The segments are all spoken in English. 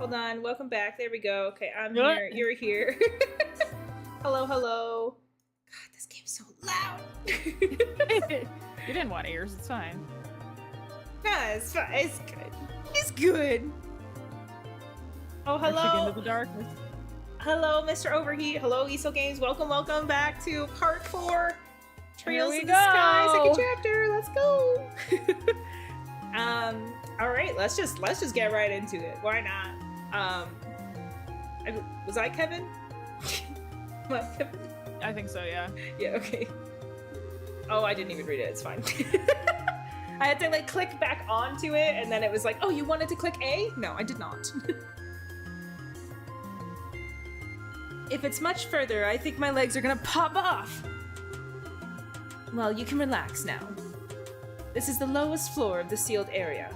Hold on. Welcome back. There we go. Okay, I'm here. You're here. Hello, hello. God, this game's so loud. You didn't want ears. It's fine. Nah, it's fine. It's good. It's good. Oh, hello. Into the darkness. Hello, Mr. Overheat. Hello, ESO Games. Welcome back to part 4. Trails in the go. Sky, second chapter. Let's go. All right. Let's just get right into it. Why not? Was I Kevin? Am I Kevin? I think so, yeah. Yeah. Okay. Oh, I didn't even read it. It's fine. I had to like click back onto it, and then it was like, "Oh, you wanted to click A?" No, I did not. If it's much further, I think my legs are gonna pop off. Well, you can relax now. This is the lowest floor of the sealed area.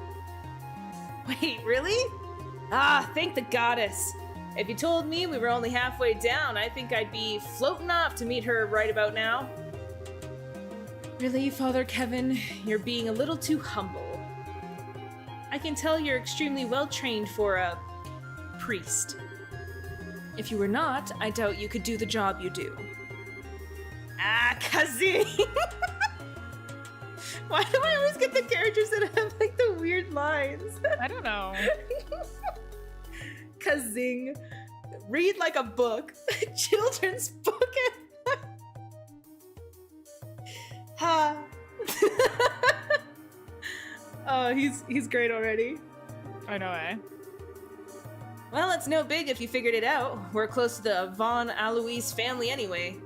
Wait, really? Ah, thank the goddess. If you told me we were only halfway down, I think I'd be floating off to meet her right about now. Really, Father Kevin, you're being a little too humble. I can tell you're extremely well trained for a priest. If you were not, I doubt you could do the job you do. Ah, Kazing! Why do I always get the characters that have like the weird lines? I don't know. Kazing. Read like a book. Children's book. Ha. Oh, he's great already. I know, eh? Well, it's no big if you figured it out. We're close to the Von Alois family anyway.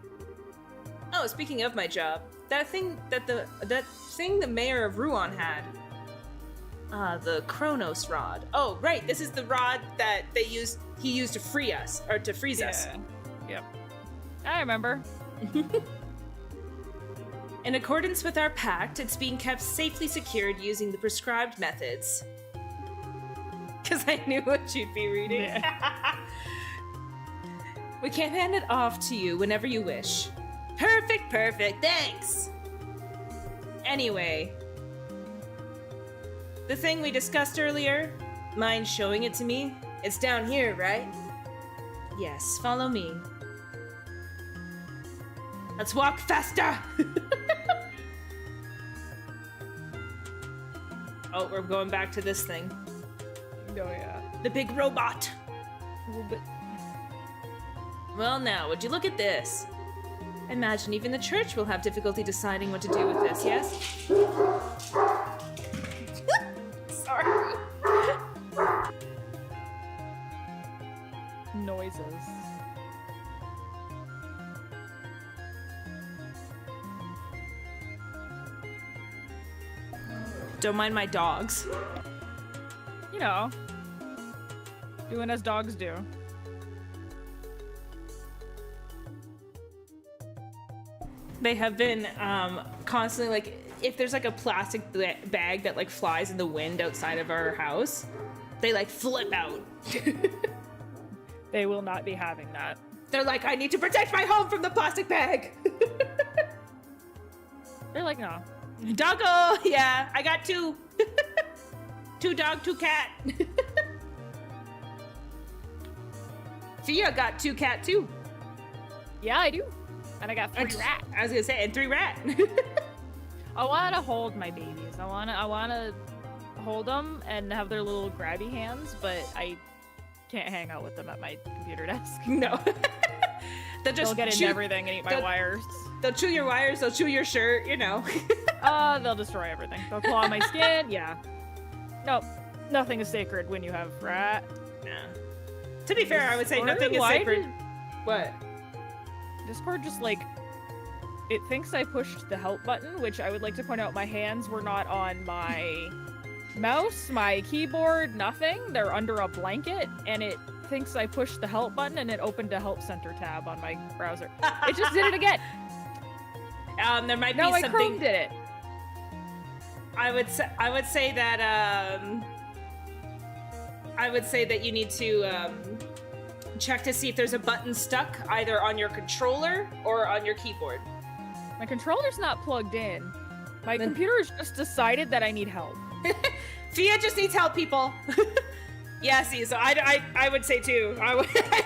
Oh, speaking of my job, that thing the mayor of Ruan had. The Kronos rod. Oh, right, this is the rod that he used to free us, or to freeze us. Yep. I remember. In accordance with our pact, it's being kept safely secured using the prescribed methods. Because I knew what you'd be reading. Yeah. We can hand it off to you whenever you wish. Perfect, thanks! Anyway, the thing we discussed earlier, mind showing it to me? It's down here, right? Yes, follow me. Let's walk faster! Oh, we're going back to this thing. Oh, yeah. The big robot. A little bit. Well, now, would you look at this? Imagine even the church will have difficulty deciding what to do with this, yes? Sorry. Noises. Don't mind my dogs. You know, doing as dogs do. They have been constantly, like, if there's like a plastic bag that like flies in the wind outside of our house, they like flip out. They will not be having that. They're like, I need to protect my home from the plastic bag. They're like, no. Doggo, yeah, I got 2. 2 dog, 2 cat. Fia got 2 cat too. Yeah, I do. And I got 3 rat. I was gonna say, and 3 rat. I want to hold my babies. I want to hold them and have their little grabby hands, but I can't hang out with them at my computer desk. No. They'll get into everything and eat my wires. They'll chew your wires, they'll chew your shirt, you know. They'll destroy everything. They'll claw my skin, yeah. Nope. Nothing is sacred when you have rat. Nah. To be fair, I would say nothing is sacred. What? Discord just, like, it thinks I pushed the help button, which I would like to point out my hands were not on my mouse, my keyboard, nothing. They're under a blanket, and it thinks I pushed the help button, and it opened a help center tab on my browser. It just did it again. There might be something. Chrome did it. I would say that you need to check to see if there's a button stuck either on your controller or on your keyboard. My controller's not plugged in. My computer's just decided that I need help. Fia just needs help, people. Yeah, see, so I would say too. I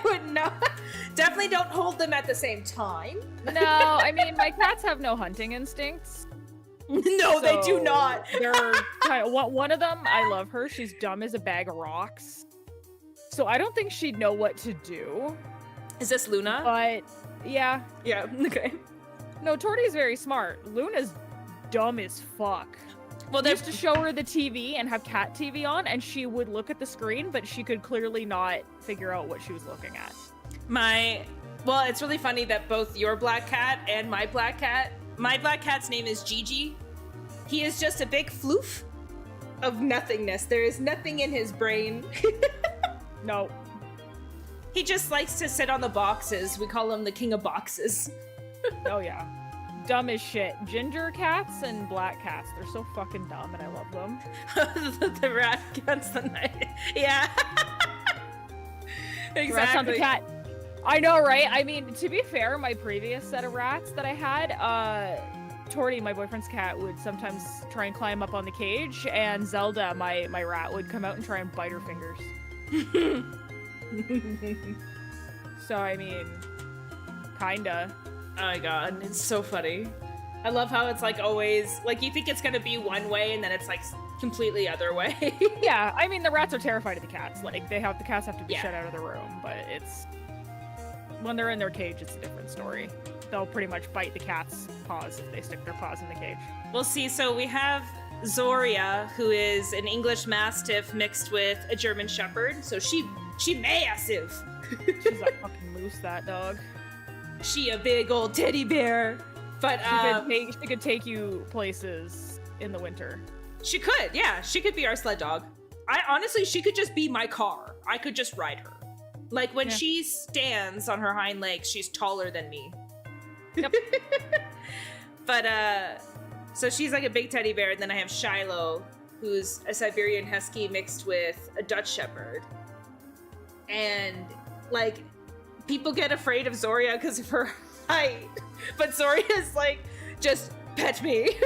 would not. Definitely don't hold them at the same time. No, I mean, my cats have no hunting instincts. No, they do not. They're kind of, one of them, I love her. She's dumb as a bag of rocks. So I don't think she'd know what to do. Is this Luna? But, yeah. Yeah, okay. No, Torty's very smart. Luna's dumb as fuck. Well, they used to show her the TV and have cat TV on, and she would look at the screen, but she could clearly not figure out what she was looking at. Well, it's really funny that both your black cat and my black cat's name is Gigi. He is just a big floof of nothingness. There is nothing in his brain. No. He just likes to sit on the boxes. We call him the king of boxes. Oh, yeah. Dumb as shit. Ginger cats and black cats. They're so fucking dumb and I love them. The rat cats the night. Yeah. Exactly. Rats on the cat. I know, right? I mean, to be fair, my previous set of rats that I had, Torty, my boyfriend's cat, would sometimes try and climb up on the cage, and Zelda, my rat, would come out and try and bite her fingers. So, I mean, kinda. Oh my god, it's so funny. I love how it's like always, like you think it's gonna be one way and then it's like completely other way. Yeah, I mean the rats are terrified of the cats. Like the cats have to be Yeah. shut out of the room, but it's when they're in their cage, it's a different story. They'll pretty much bite the cat's paws if they stick their paws in the cage. Well, see, so we have Zoria, who is an English Mastiff mixed with a German Shepherd. So she massive. She's like fucking loose, that dog. She a big old teddy bear. But she could take you places in the winter. She could, yeah. She could be our sled dog. Honestly, she could just be my car. I could just ride her. Like when she stands on her hind legs, she's taller than me. Yep. But so she's like a big teddy bear, and then I have Shiloh, who's a Siberian Husky mixed with a Dutch Shepherd. And like people get afraid of Zoria because of her height, but Zoria's like, just pet me.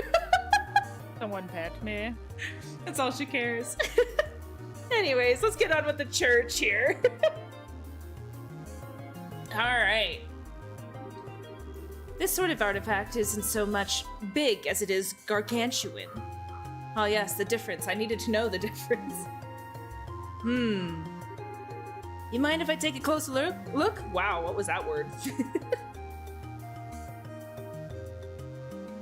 Someone pet me. That's all she cares. Anyways, let's get on with the church here. All right. This sort of artifact isn't so much big as it is gargantuan. Oh yes, the difference. I needed to know the difference. You mind if I take a closer look? Wow, what was that word?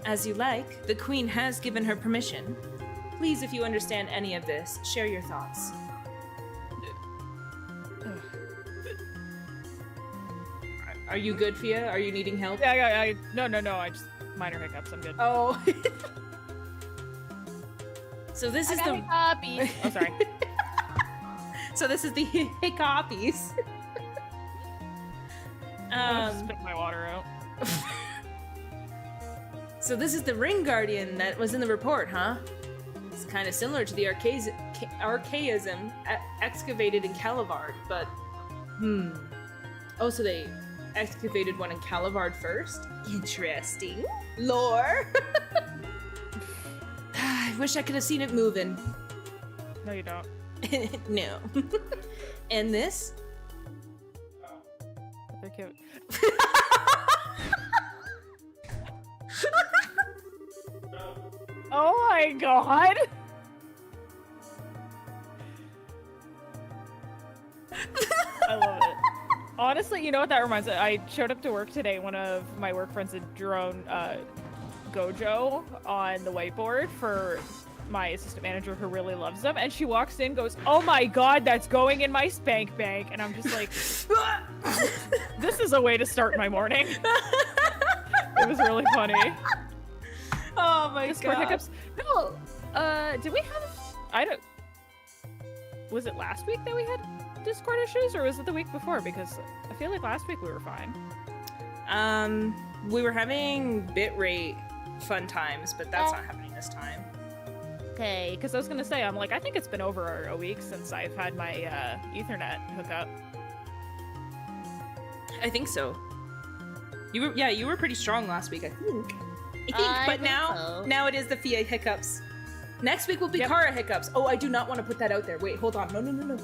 As you like, the Queen has given her permission. Please, if you understand any of this, share your thoughts. Are you good, Fia? Are you needing help? Yeah, no, I just minor hiccups. I'm good. Oh. So this is the hiccupies. Oh, sorry. So this is the hiccupies. Spit my water out. So this is the Ring Guardian that was in the report, huh? It's kind of similar to the archaism excavated in Calivard, but oh, so they excavated one in Calivard first? Interesting. Lore. I wish I could have seen it moving. No, you don't. No. And this? They're cute. Oh my god! I love it. Honestly, you know what that reminds me of? I showed up to work today. One of my work friends had drawn Gojo on the whiteboard for my assistant manager who really loves them, and she walks in, goes, "Oh my god, that's going in my spank bank," and I'm just like, this is a way to start my morning. It was really funny. Oh my Discord god. hiccups. No, did we have? Was it last week that we had Discord issues, or was it the week before? Because I feel like last week we were fine. We were having bitrate fun times, but that's not happening this time. Okay, because I was gonna say, I'm like, I think it's been over a week since I've had my Ethernet hookup. I think so. You were pretty strong last week, I think. But now it is the Fia hiccups. Next week will be Kara hiccups. Oh, I do not want to put that out there. Wait, hold on. No.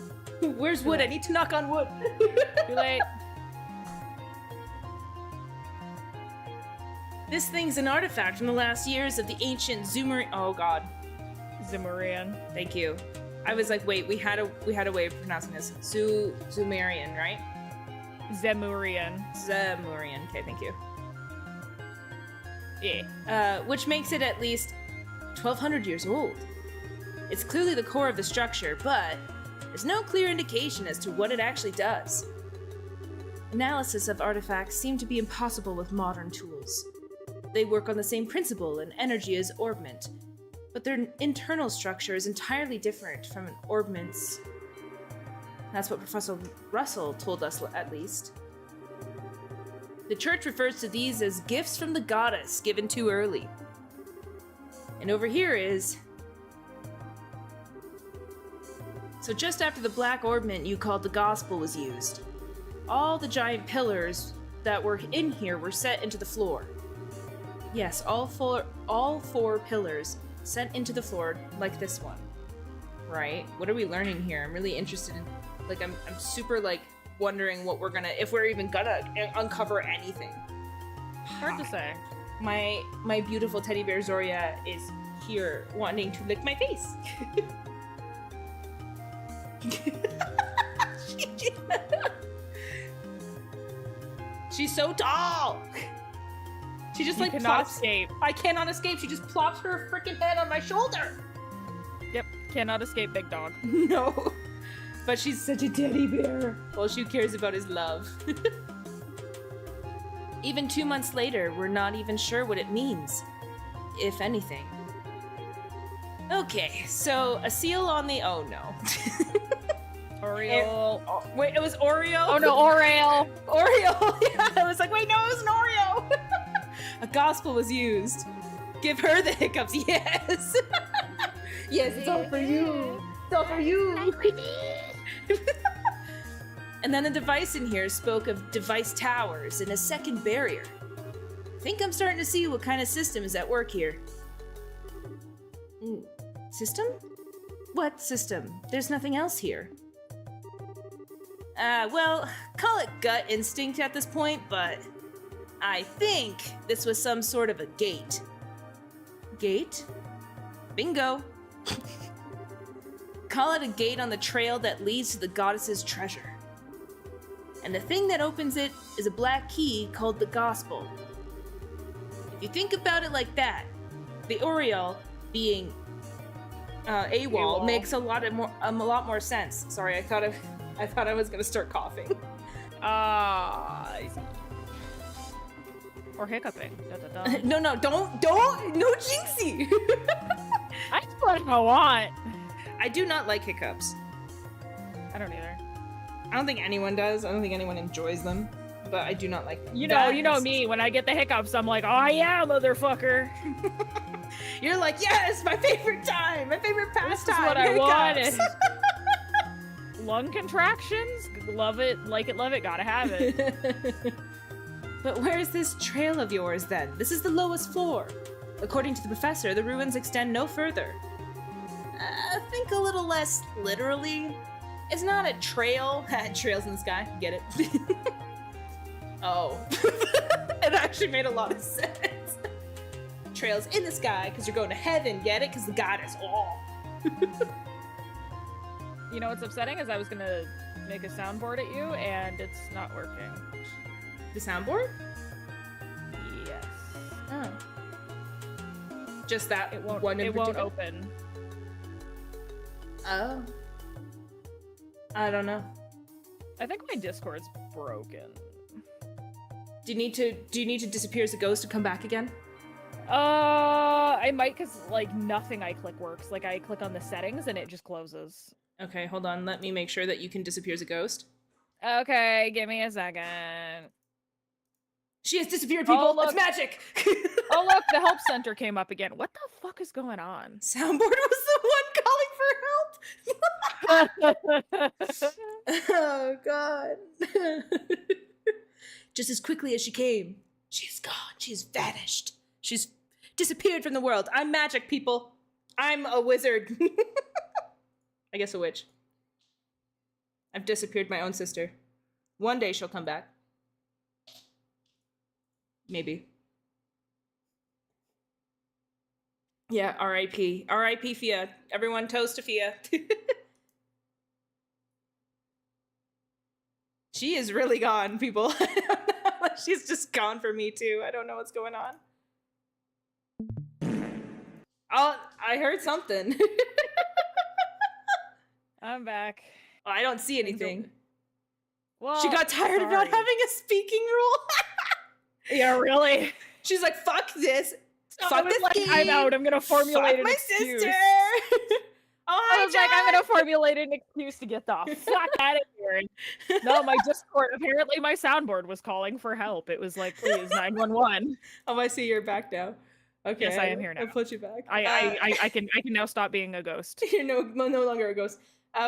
Where's wood? I need to knock on wood. Too late. This thing's an artifact from the last years of the ancient Zoomer. Oh god. Zimurian. Thank you. I was like, wait, we had a way of pronouncing this. Zumerian, right? Zemurian. Zemurian. Okay, thank you. Yeah. Which makes it at least 1,200 years old. It's clearly the core of the structure, but there's no clear indication as to what it actually does. Analysis of artifacts seem to be impossible with modern tools. They work on the same principle and energy as orbment, but their internal structure is entirely different from an orbment's. That's what Professor Russell told us, at least. The church refers to these as gifts from the goddess given too early. And over here is... So just after the black orbment you called the gospel was used, all the giant pillars that were in here were set into the floor. Yes, all four pillars set into the floor like this one. Right? What are we learning here? I'm really interested in, like, I'm super, like, wondering what we're gonna, if we're even gonna uncover anything. Hard to say. My beautiful teddy bear Zoria is here wanting to lick my face. She's so tall. She just like plops. Escape. I cannot escape. She just plops her freaking head on my shoulder. Yep, cannot escape, big dog. No, but she's such a teddy bear. All she cares about is love. Even 2 months later, we're not even sure what it means, if anything. Okay, so a seal on the. Oh no. Oreo. Wait, it was Oreo? Oh no, Oreo. Oreo! Yeah, I was like, wait, no, it was an Oreo! A gospel was used. Give her the hiccups, yes! Yes, it's all for you! It's all for you! And then the device in here spoke of device towers and a second barrier. I think I'm starting to see what kind of system is at work here. System? What system? There's nothing else here. Well, call it gut instinct at this point, but I think this was some sort of a gate. Gate? Bingo. Call it a gate on the trail that leads to the goddess's treasure. And the thing that opens it is a black key called the gospel. If you think about it like that, the Oriole being AWOL makes a lot more sense. Sorry, I thought I was gonna start coughing. I see. Or hiccuping. Da, da, da. No, don't, no jinxie! That's what I want. I do not like hiccups. I don't either. I don't think anyone does. I don't think anyone enjoys them, but I do not like them. You know me. When I get the hiccups, I'm like, oh yeah, motherfucker. You're like, yes, my favorite time, my favorite pastime. This is what I wanted. Lung contractions, love it, like it, love it, gotta have it. But where's this trail of yours then? This is the lowest floor. According to the professor, the ruins extend no further. Think a little less literally. It's not a trail. Trails in the sky, get it? Oh. It actually made a lot of sense. Trails in the sky, because you're going to heaven, get it? Because the goddess, oh. You know what's upsetting is I was gonna make a soundboard at you, and it's not working. The soundboard? Yes. Oh. Just that It won't. one in It won't particular? open. Oh. I don't know. I think my Discord's broken. Do you need to disappear as a ghost to come back again? I might, cause like nothing I click works. Like I click on the settings and it just closes. Okay, hold on. Let me make sure that you can disappear as a ghost. Okay, give me a second. She has disappeared, people. Oh, look. It's magic. Oh look, the help center came up again. What the fuck is going on? Soundboard was the one calling for help. Oh god. Just as quickly as she came, she's gone. She's vanished. She's disappeared from the world. I'm magic, people. I'm a wizard. I guess a witch. I've disappeared my own sister. One day she'll come back. Maybe. Yeah, R.I.P. R.I.P. Fia. Everyone toast to Fia. She is really gone, people. She's just gone for me, too. I don't know what's going on. Oh, I heard something. I'm back. Oh, I don't see anything. Well, She got tired of not sorry. having a speaking rule. Yeah, really. She's like, fuck this. I Fuck was this like, game. I'm out. I'm gonna formulate Fuck an my excuse. sister. Oh, hi, I was like, I'm John. gonna formulate an excuse to get the fuck out of here. No, my Discord. Apparently, my soundboard was calling for help. It was like, please, 911. Oh, I see you're back now. Okay, Yes, I am here now. I'll put you back. I can now stop being a ghost. You're no longer a ghost.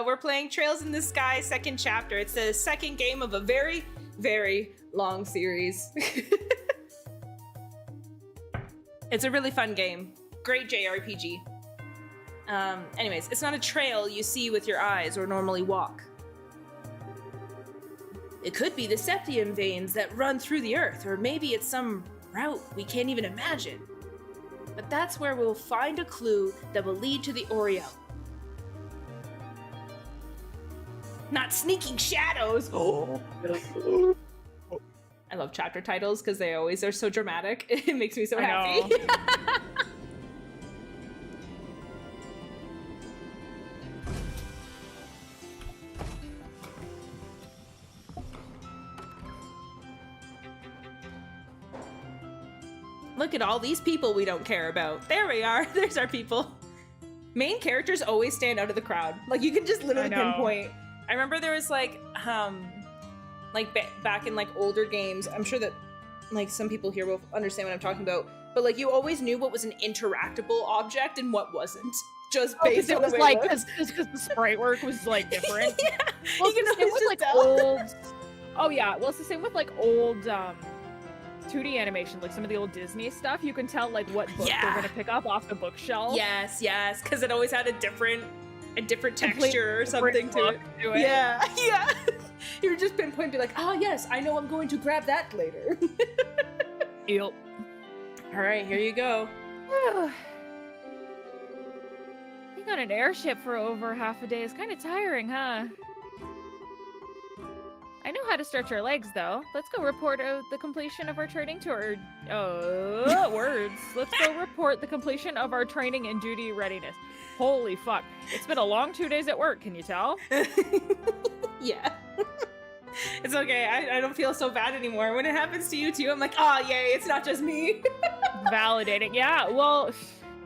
We're playing Trails in the Sky, second chapter. It's the second game of a very, very long series. It's a really fun game. Great JRPG. Anyways, it's not a trail you see with your eyes or normally walk. It could be the septium veins that run through the earth, or maybe it's some route we can't even imagine. But that's where we'll find a clue that will lead to the Oriel. Not sneaking shadows! Oh. I love chapter titles because they're so dramatic. It makes me so happy. Look at all these people we don't care about. There we are. There's our people. Main characters always stand out of the crowd. Like, you can just literally pinpoint. I remember there was like back in like older games, I'm sure that like some people here will understand what I'm talking about, but like you always knew what was an interactable object and what wasn't, just based on the way it looked. Because the sprite work was like different. Yeah, Well, you can it's the same always with just like tell. old. Oh yeah, well it's the same with like old 2D animation, like some of the old Disney stuff. You can tell like what book they're gonna pick up off the bookshelf. Yes, because it always had a different texture or something to it. Yeah, yeah. You were just pinpoint, be like, oh yes, I know I'm going to grab that later. Yep. All right, here you go. Being on an airship for over half a day is kind of tiring, huh? I know how to stretch our legs, though. Let's go report the completion of our training tour. Words. Let's go report the completion of our training and duty readiness. Holy fuck. It's been a long 2 days at work, can you tell? Yeah. It's okay. I don't feel so bad anymore. When it happens to you too, I'm like, oh, yay, it's not just me. Validating. Yeah, well,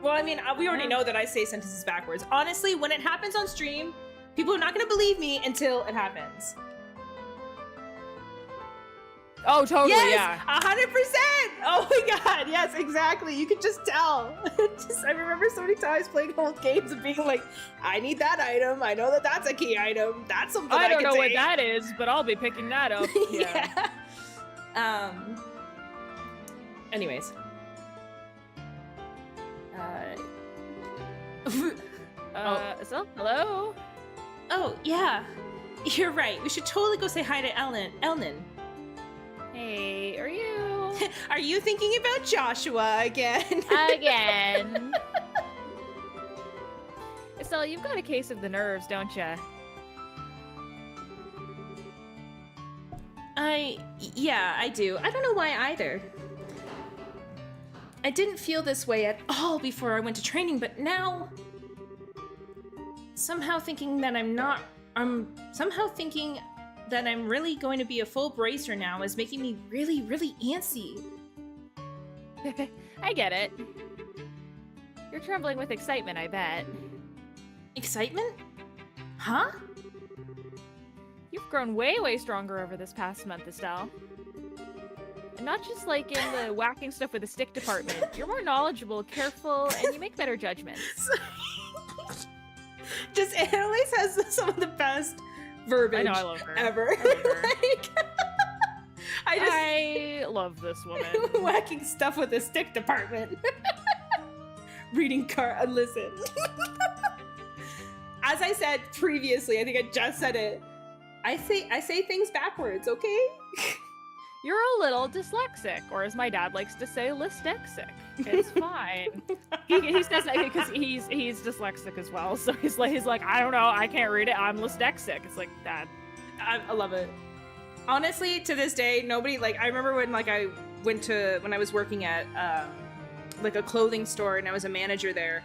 I mean, we already know that I say sentences backwards. Honestly, when it happens on stream, people are not going to believe me until it happens. oh, totally, Yes, yeah. 100%. Oh my god, yes, exactly. You can just tell. I remember so many times playing old games and being like, I need that item. I know that that's a key item. That's something I don't can know what take. that is, but I'll be picking that up. Yeah. Anyways. So, hello? Oh, yeah. You're right. We should totally go say hi to Elnan. Hey, are you? Are you thinking about Joshua again? Again. Estelle, you've got a case of the nerves, don't you? Yeah, I do. I don't know why either. I didn't feel this way at all before I went to training, but now... somehow thinking that I'm really going to be a full bracer now is making me really, really antsy. I get it. You're trembling with excitement, I bet. Excitement? Huh? You've grown way, way stronger over this past month, Estelle. And not just like in the whacking stuff with the stick department. You're more knowledgeable, careful, and you make better judgments. Just Annalise has some of the best verbiage I know, I love her. ever. I love her. I love this woman. whacking stuff with the stick department. Reading listen. As I said previously, I think I just said it. I say things backwards, okay? You're a little dyslexic, or as my dad likes to say, dyslexic. It's fine. he says that because he's dyslexic as well. So he's like, I don't know, I can't read it. I'm dyslexic. It's like, Dad. I love it. Honestly, to this day, nobody like. I remember when I was working at like a clothing store and I was a manager there,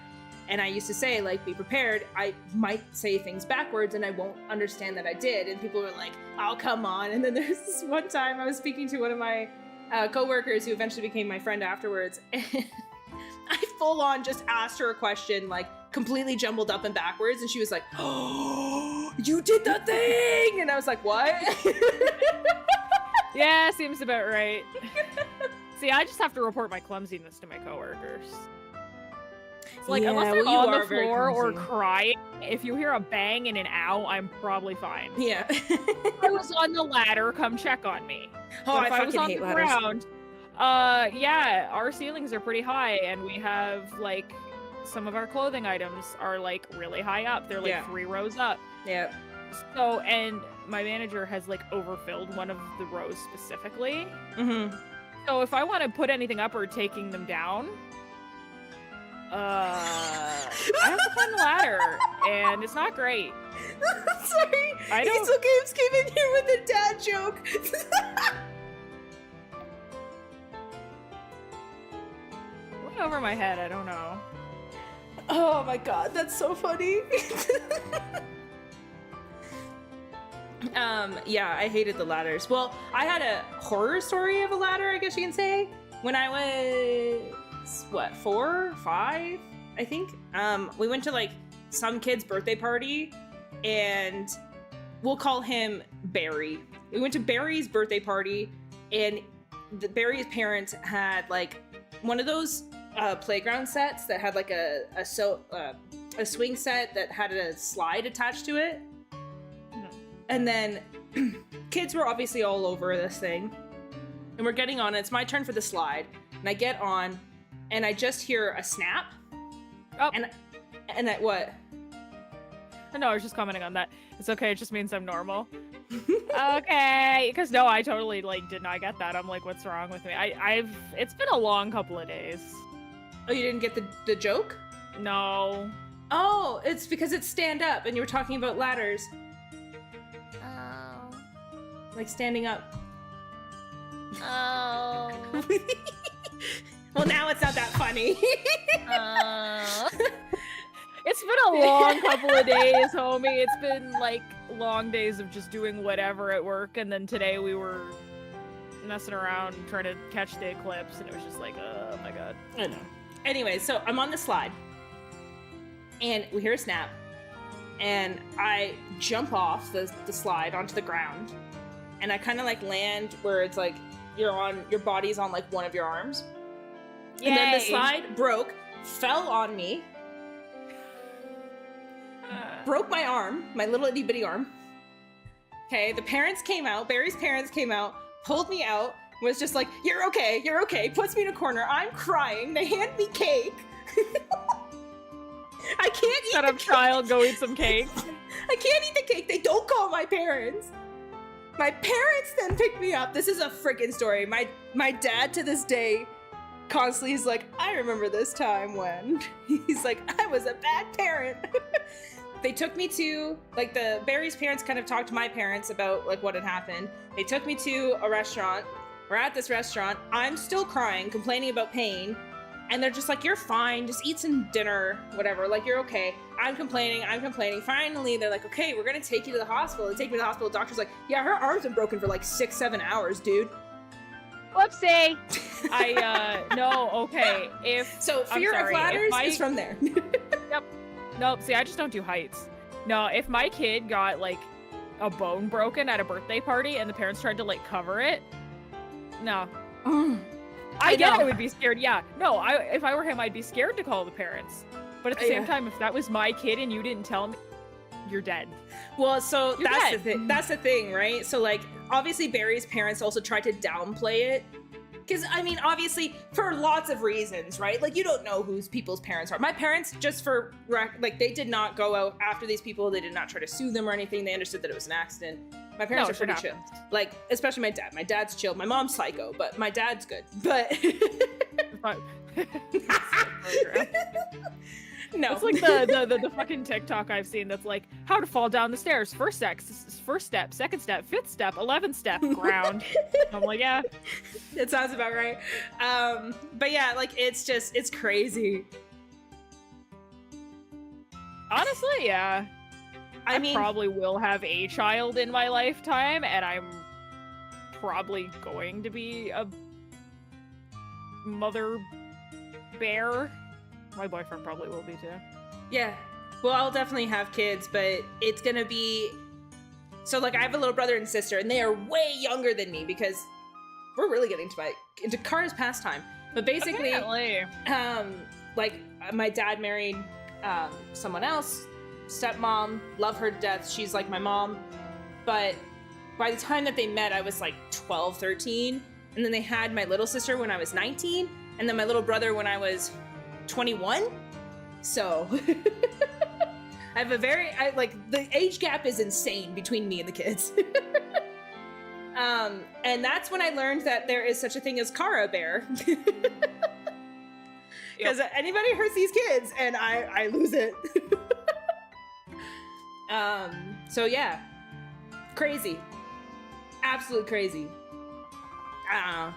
and I used to say like, be prepared. I might say things backwards and I won't understand that I did, and people were like, oh, come on. And then there's this one time I was speaking to one of my coworkers who eventually became my friend afterwards, and I full on just asked her a question like completely jumbled up and backwards, and she was like, oh, you did the thing, and I was like, what? Yeah, seems about right. See, I just have to report my clumsiness to my coworkers. It's like, unless I'm on the floor or crying, if you hear a bang and an ow, I'm probably fine. Yeah. If I was on the ladder, come check on me. Oh, but if I was on hate the ladders. ground, yeah, our ceilings are pretty high, and we have, like, some of our clothing items are, like, really high up. They're, like, 3 rows up. Yeah. So, and my manager has, like, overfilled one of the rows specifically. Mm-hmm. So if I want to put anything up or taking them down, I have to climb the ladder, and it's not great. Sorry, I don't... Hazel Games came in here with a dad joke. Went over my head, I don't know. Oh my god, that's so funny. Yeah, I hated the ladders. Well, I had a horror story of a ladder, I guess you can say. When I was, 4, 5, I think? We went to, like, some kid's birthday party, and we'll call him Barry. We went to Barry's birthday party, and Barry's parents had, like, one of those playground sets that had, like, a swing set that had a slide attached to it. And then kids were obviously all over this thing, and we're getting on. It's my turn for the slide, and I get on, and I just hear a snap. Oh. And I, what? No, I was just commenting on that. It's okay, it just means I'm normal. Okay, because no, I totally, like, did not get that. I'm like, what's wrong with me? It's been a long couple of days. Oh, you didn't get the joke? No. Oh, it's because it's stand up, and you were talking about ladders. Like standing up. Oh. Well, now it's not that funny. It's been a long couple of days, homie. It's been, like, long days of just doing whatever at work, and then today we were messing around trying to catch the eclipse, and it was just like, oh my god. I know. Anyway, so I'm on the slide, and we hear a snap, and I jump off the slide onto the ground, and I kind of like land where it's like your body's on like one of your arms. Yay. And then the slide broke, fell on me, broke my arm, my little itty bitty arm. Okay, the parents came out, Barry's parents came out, pulled me out, was just like, you're okay, puts me in a corner, I'm crying, they hand me cake. I can't eat Shut up, child, go eat some cake. I can't eat the cake, they don't call my parents. My parents then picked me up. This is a freaking story. My dad to this day constantly is like, I remember this time when. He's like, I was a bad parent. They took me to, like, the Barry's parents kind of talked to my parents about, like, what had happened. They took me to a restaurant. We're at this restaurant. I'm still crying, complaining about pain. And they're just like, you're fine. Just eat some dinner, whatever. Like, you're okay. I'm complaining. Finally, they're like, okay, we're going to take you to the hospital. They take me to the hospital. The doctor's like, yeah, her arm's been broken for like 6-7 hours, dude. Whoopsie. No, okay. So fear of ladders is from there. Yep. Nope, see, I just don't do heights. No, if my kid got, like, a bone broken at a birthday party and the parents tried to, like, cover it, no. I get I would be scared, yeah. No, if I were him, I'd be scared to call the parents. But at the same time, if that was my kid and you didn't tell me, you're dead. Well, so that's the thing, right? So, like, obviously Barry's parents also tried to downplay it Because, I mean, obviously, for lots of reasons, right? Like, you don't know whose people's parents are. My parents, just for, like, they did not go out after these people. They did not try to sue them or anything. They understood that it was an accident. My parents are pretty chill. Like, especially my dad. My dad's chill. My mom's psycho, but my dad's good. But... No. It's like the fucking TikTok I've seen that's like, how to fall down the stairs. First step, second step, fifth step, 11th step, ground. I'm like, yeah. It sounds about right. But yeah, like, it's crazy. Honestly, yeah. I mean, probably will have a child in my lifetime, and I'm probably going to be a mother bear. My boyfriend probably will be too. Yeah. Well, I'll definitely have kids, but it's gonna be... So, like, I have a little brother and sister, and they are way younger than me because we're really getting into Kara's pastime. But basically, like, my dad married someone else, stepmom, love her to death. She's like my mom. But by the time that they met, I was like 12, 13. And then they had my little sister when I was 19, and then my little brother when I was 21. So I have the age gap is insane between me and the kids. And that's when I learned that there is such a thing as Kara Bear. Because anybody hurts these kids and I lose it. So yeah, crazy, absolute crazy. I don't know.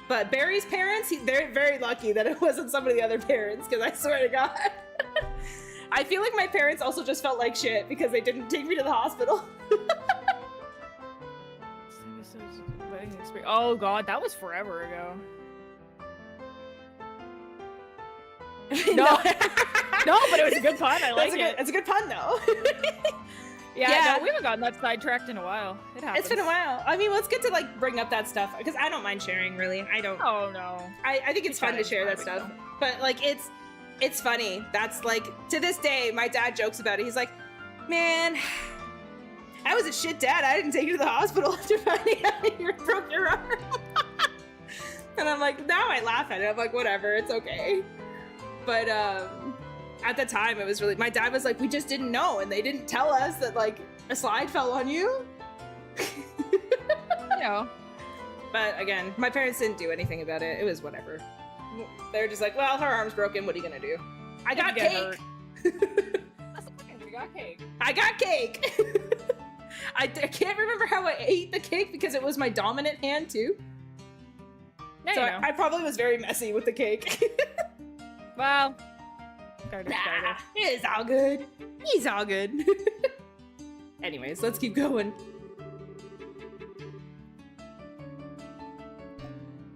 But Barry's parents, they're very lucky that it wasn't some of the other parents, because I swear to God. I feel like my parents also just felt like shit because they didn't take me to the hospital. Oh God, that was forever ago. No, no, but it was a good pun. I like it. It's a good pun, though. Yeah, no, we haven't gotten that sidetracked in a while. It happens. It's been a while. I mean, well, it's good to like bring up that stuff because I don't mind sharing. Really, I don't. Oh no. I think it's fun to share that stuff, but like it's funny. That's like to this day, my dad jokes about it. He's like, "Man, I was a shit dad. I didn't take you to the hospital after finding out you broke your arm." And I'm like, now I laugh at it. I'm like, whatever, it's okay. But at the time, it was really, my dad was like, we just didn't know, and they didn't tell us that like a slide fell on you. Yeah. But again, my parents didn't do anything about it. It was whatever. They were just like, well, her arm's broken. What are you gonna do? I got cake. You got cake. I got cake. I can't remember how I ate the cake because it was my dominant hand too. Yeah, so you know. I probably was very messy with the cake. Well, it's all good. He's all good. Anyways, let's keep going.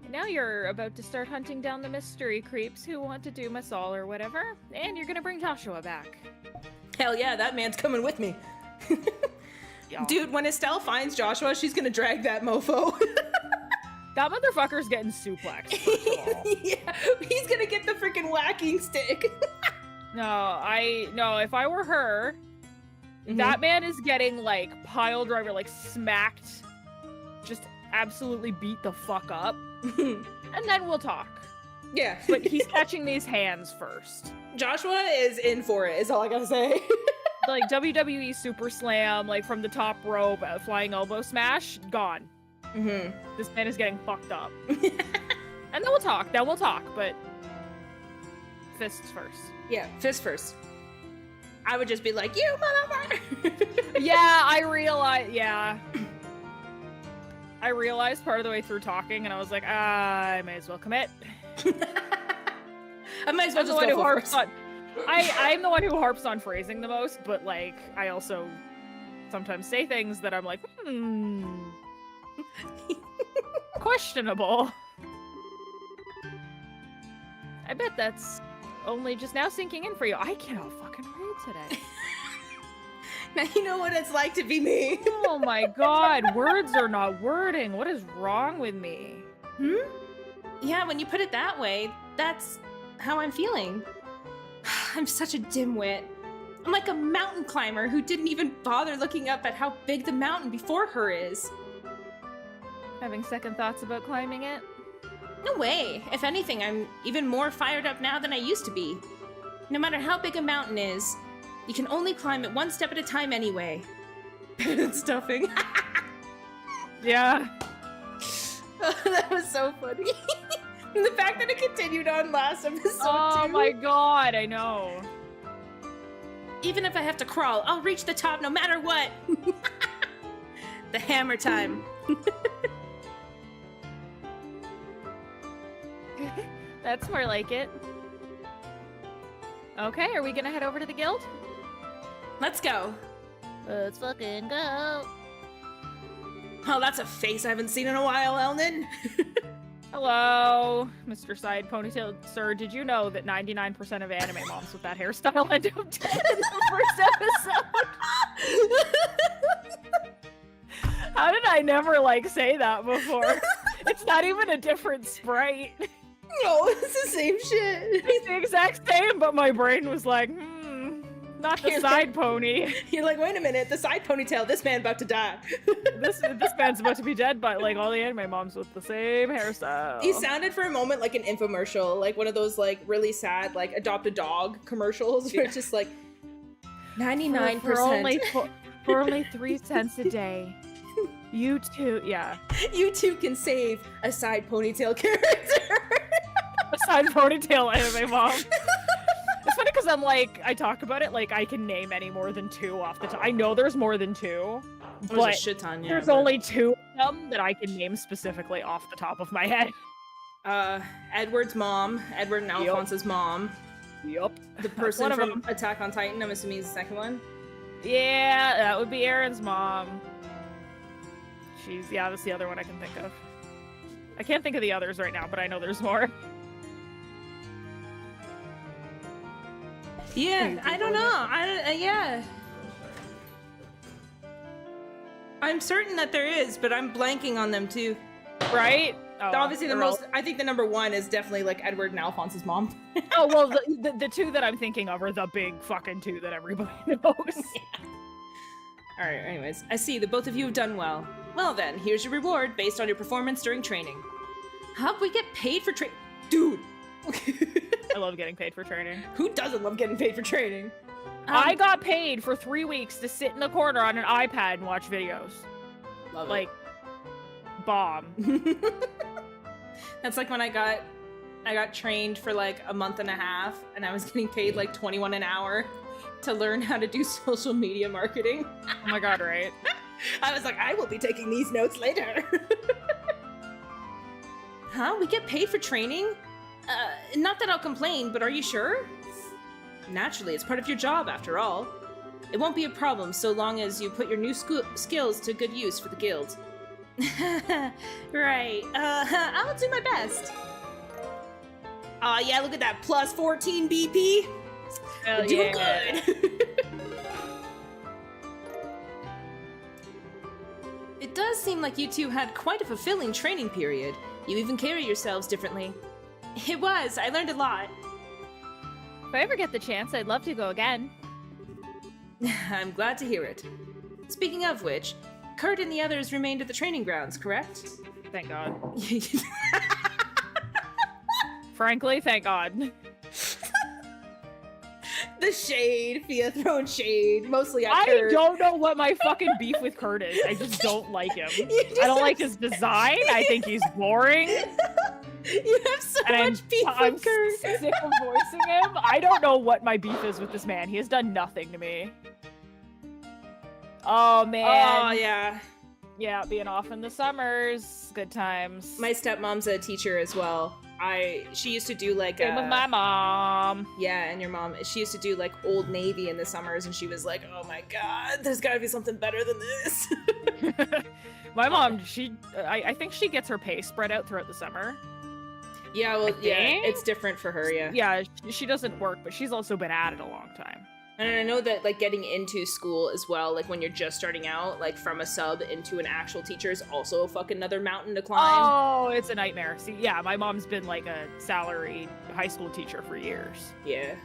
Now you're about to start hunting down the mystery creeps who want to doom us all or whatever, and you're gonna bring Joshua back. Hell yeah, that man's coming with me. Yeah. Dude, when Estelle finds Joshua, she's gonna drag that mofo. That motherfucker's getting suplexed, first of all. Yeah, he's gonna get the freaking whacking stick. No, if I were her, that man is getting, like, pile driver, like, smacked, just absolutely beat the fuck up, and then we'll talk. Yeah. But he's catching these hands first. Joshua is in for it, is all I gotta say. Like, WWE Super Slam, like, from the top rope, flying elbow smash, gone. This man is getting fucked up. And then we'll talk, but fists first. Yeah, fists first. I would just be like, you motherfucker! Yeah, I realized part of the way through talking, and I was like, I may as well commit. I might as well just go first. I'm the one who harps on phrasing the most, but, like, I also sometimes say things that I'm like, questionable. I bet that's only just now sinking in for you. I cannot fucking read today. Now you know what it's like to be me. Oh my god, words are not wording. What is wrong with me? Yeah, when you put it that way, that's how I'm feeling. I'm such a dimwit. I'm like a mountain climber who didn't even bother looking up at how big the mountain before her is. Having second thoughts about climbing it? No way. If anything, I'm even more fired up now than I used to be. No matter how big a mountain is, you can only climb it one step at a time anyway. Stuffing. Yeah. That was so funny. And the fact that it continued on last episode Oh too. my god, I know. Even if I have to crawl, I'll reach the top no matter what. The hammer time. That's more like it. Okay, are we gonna head over to the guild? Let's go. Let's fucking go. Oh, that's a face I haven't seen in a while, Elnan. Hello, Mr. Side Ponytail. Sir, did you know that 99% of anime moms with that hairstyle end up dead in the first episode? How did I never, like, say that before? It's not even a different sprite. No, it's the same shit. It's the exact same, but my brain was like, not the You're side like- pony. You're like, wait a minute, the side ponytail, this man about to die. This man's about to be dead, but like all the anime moms with the same hairstyle. He sounded for a moment like an infomercial, like one of those like really sad like adopt a dog commercials where it's just like 99%. For only 3 cents a day. You too, yeah. You too can save a side ponytail character. A side ponytail anime mom. It's funny because I talk about it like I can name any more than 2 off the top. I know there's more than 2, There's but a shit ton, yeah. there's only 2 of them that I can name specifically off the top of my head. Edward's mom, Edward and Alphonse's mom. Yup. The person One of from them. Attack on Titan, I'm assuming is the second one. Yeah, that would be Aaron's mom. That's the other one I can think of. I can't think of the others right now, but I know there's more. Yeah, I don't know. Yeah. I'm certain that there is, but I'm blanking on them too. Right? Oh, Obviously, they're all- I think the number 1 is definitely like Edward and Alphonse's mom. Oh, well, the 2 that I'm thinking of are the big fucking 2 that everybody knows. All right, anyways, I see that both of you have done well. Well then, here's your reward based on your performance during training. How we get paid for training? Dude! I love getting paid for training. Who doesn't love getting paid for training? I got paid for 3 weeks to sit in a corner on an iPad and watch videos. love Like, bomb. That's like when I got trained for like a month and a half, and I was getting paid like 21 an hour to learn how to do social media marketing. Oh my god, right? I was like, I will be taking these notes later. Huh? We get paid for training? Not that I'll complain, but are you sure? Naturally, it's part of your job after all. It won't be a problem so long as you put your new skills to good use for the guild. Right. I'll do my best. Aw, yeah, look at that, plus 14 BP. Hell We're doing yeah. good. It does seem like you two had quite a fulfilling training period. You even carry yourselves differently. It was. I learned a lot. If I ever get the chance, I'd love to go again. I'm glad to hear it. Speaking of which, Kurt and the others remained at the training grounds, correct? Thank god. Frankly, thank god. The shade, Fia throwing shade, mostly at I Kurt. don't know what my fucking beef with Kurt is. I just don't like him. You just I don't have like his design. I think he's boring. You have so And much beef I'm with Kurt. sick of voicing him. I don't know what my beef is with this man. He has done nothing to me. Oh man. Oh, yeah. Yeah, being off in the summers. Good times. My stepmom's a teacher as well. She used to do like Same with my mom. Yeah, and your mom, she used to do like Old Navy in the summers, and she was like, oh my god, there's gotta be something better than this. My mom, I think she gets her pay spread out throughout the summer. Yeah, well, I yeah, think? it's different for her, yeah. Yeah, she doesn't work, but she's also been at it a long time. And I know that like getting into school as well, like when you're just starting out, like from a sub into an actual teacher is also a fucking another mountain to climb. Oh, it's a nightmare. See, yeah, my mom's been like a salaried high school teacher for years. Yeah.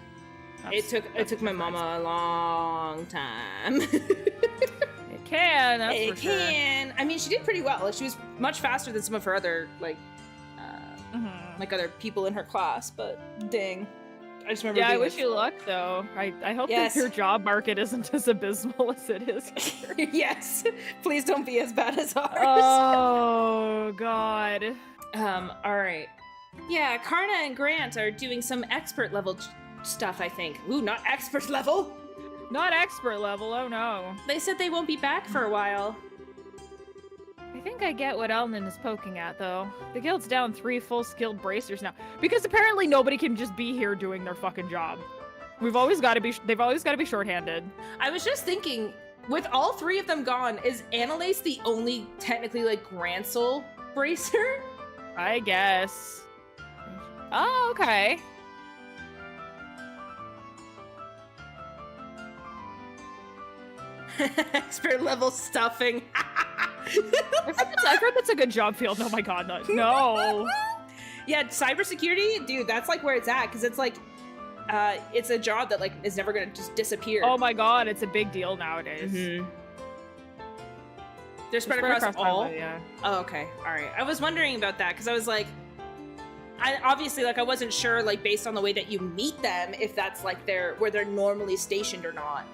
That's- It took my mama a long time. It can, that's It for sure. can. I mean, she did pretty well. She was much faster than some of her other like like other people in her class, but dang. I just remember Yeah, I being wish like, you luck, though. I hope Yes. that your job market isn't as abysmal as it is here. yes, please don't be as bad as ours. Oh, God. All right. Yeah, Karna and Grant are doing some expert level stuff, I think. Ooh, not expert level. Not expert level, oh no. They said they won't be back for a while. I think I get what Elnan is poking at, though. The guild's down 3 full-skilled bracers now. Because apparently nobody can just be here doing their fucking job. They've always got to be shorthanded. I was just thinking, with all 3 of them gone, is Annalise the only technically, like, Grancel bracer? I guess. Oh, okay. Expert level stuffing. I've heard that's a good job field. Oh my god, no. Yeah, cybersecurity, dude, that's like where it's at, because it's like, it's a job that like is never gonna just disappear. Oh my god, it's a big deal nowadays. Mm-hmm. They're spread across all? Highway, yeah. Oh, okay, all right. I was wondering about that, because I was like, I wasn't sure, like, based on the way that you meet them, if that's like where they're normally stationed or not.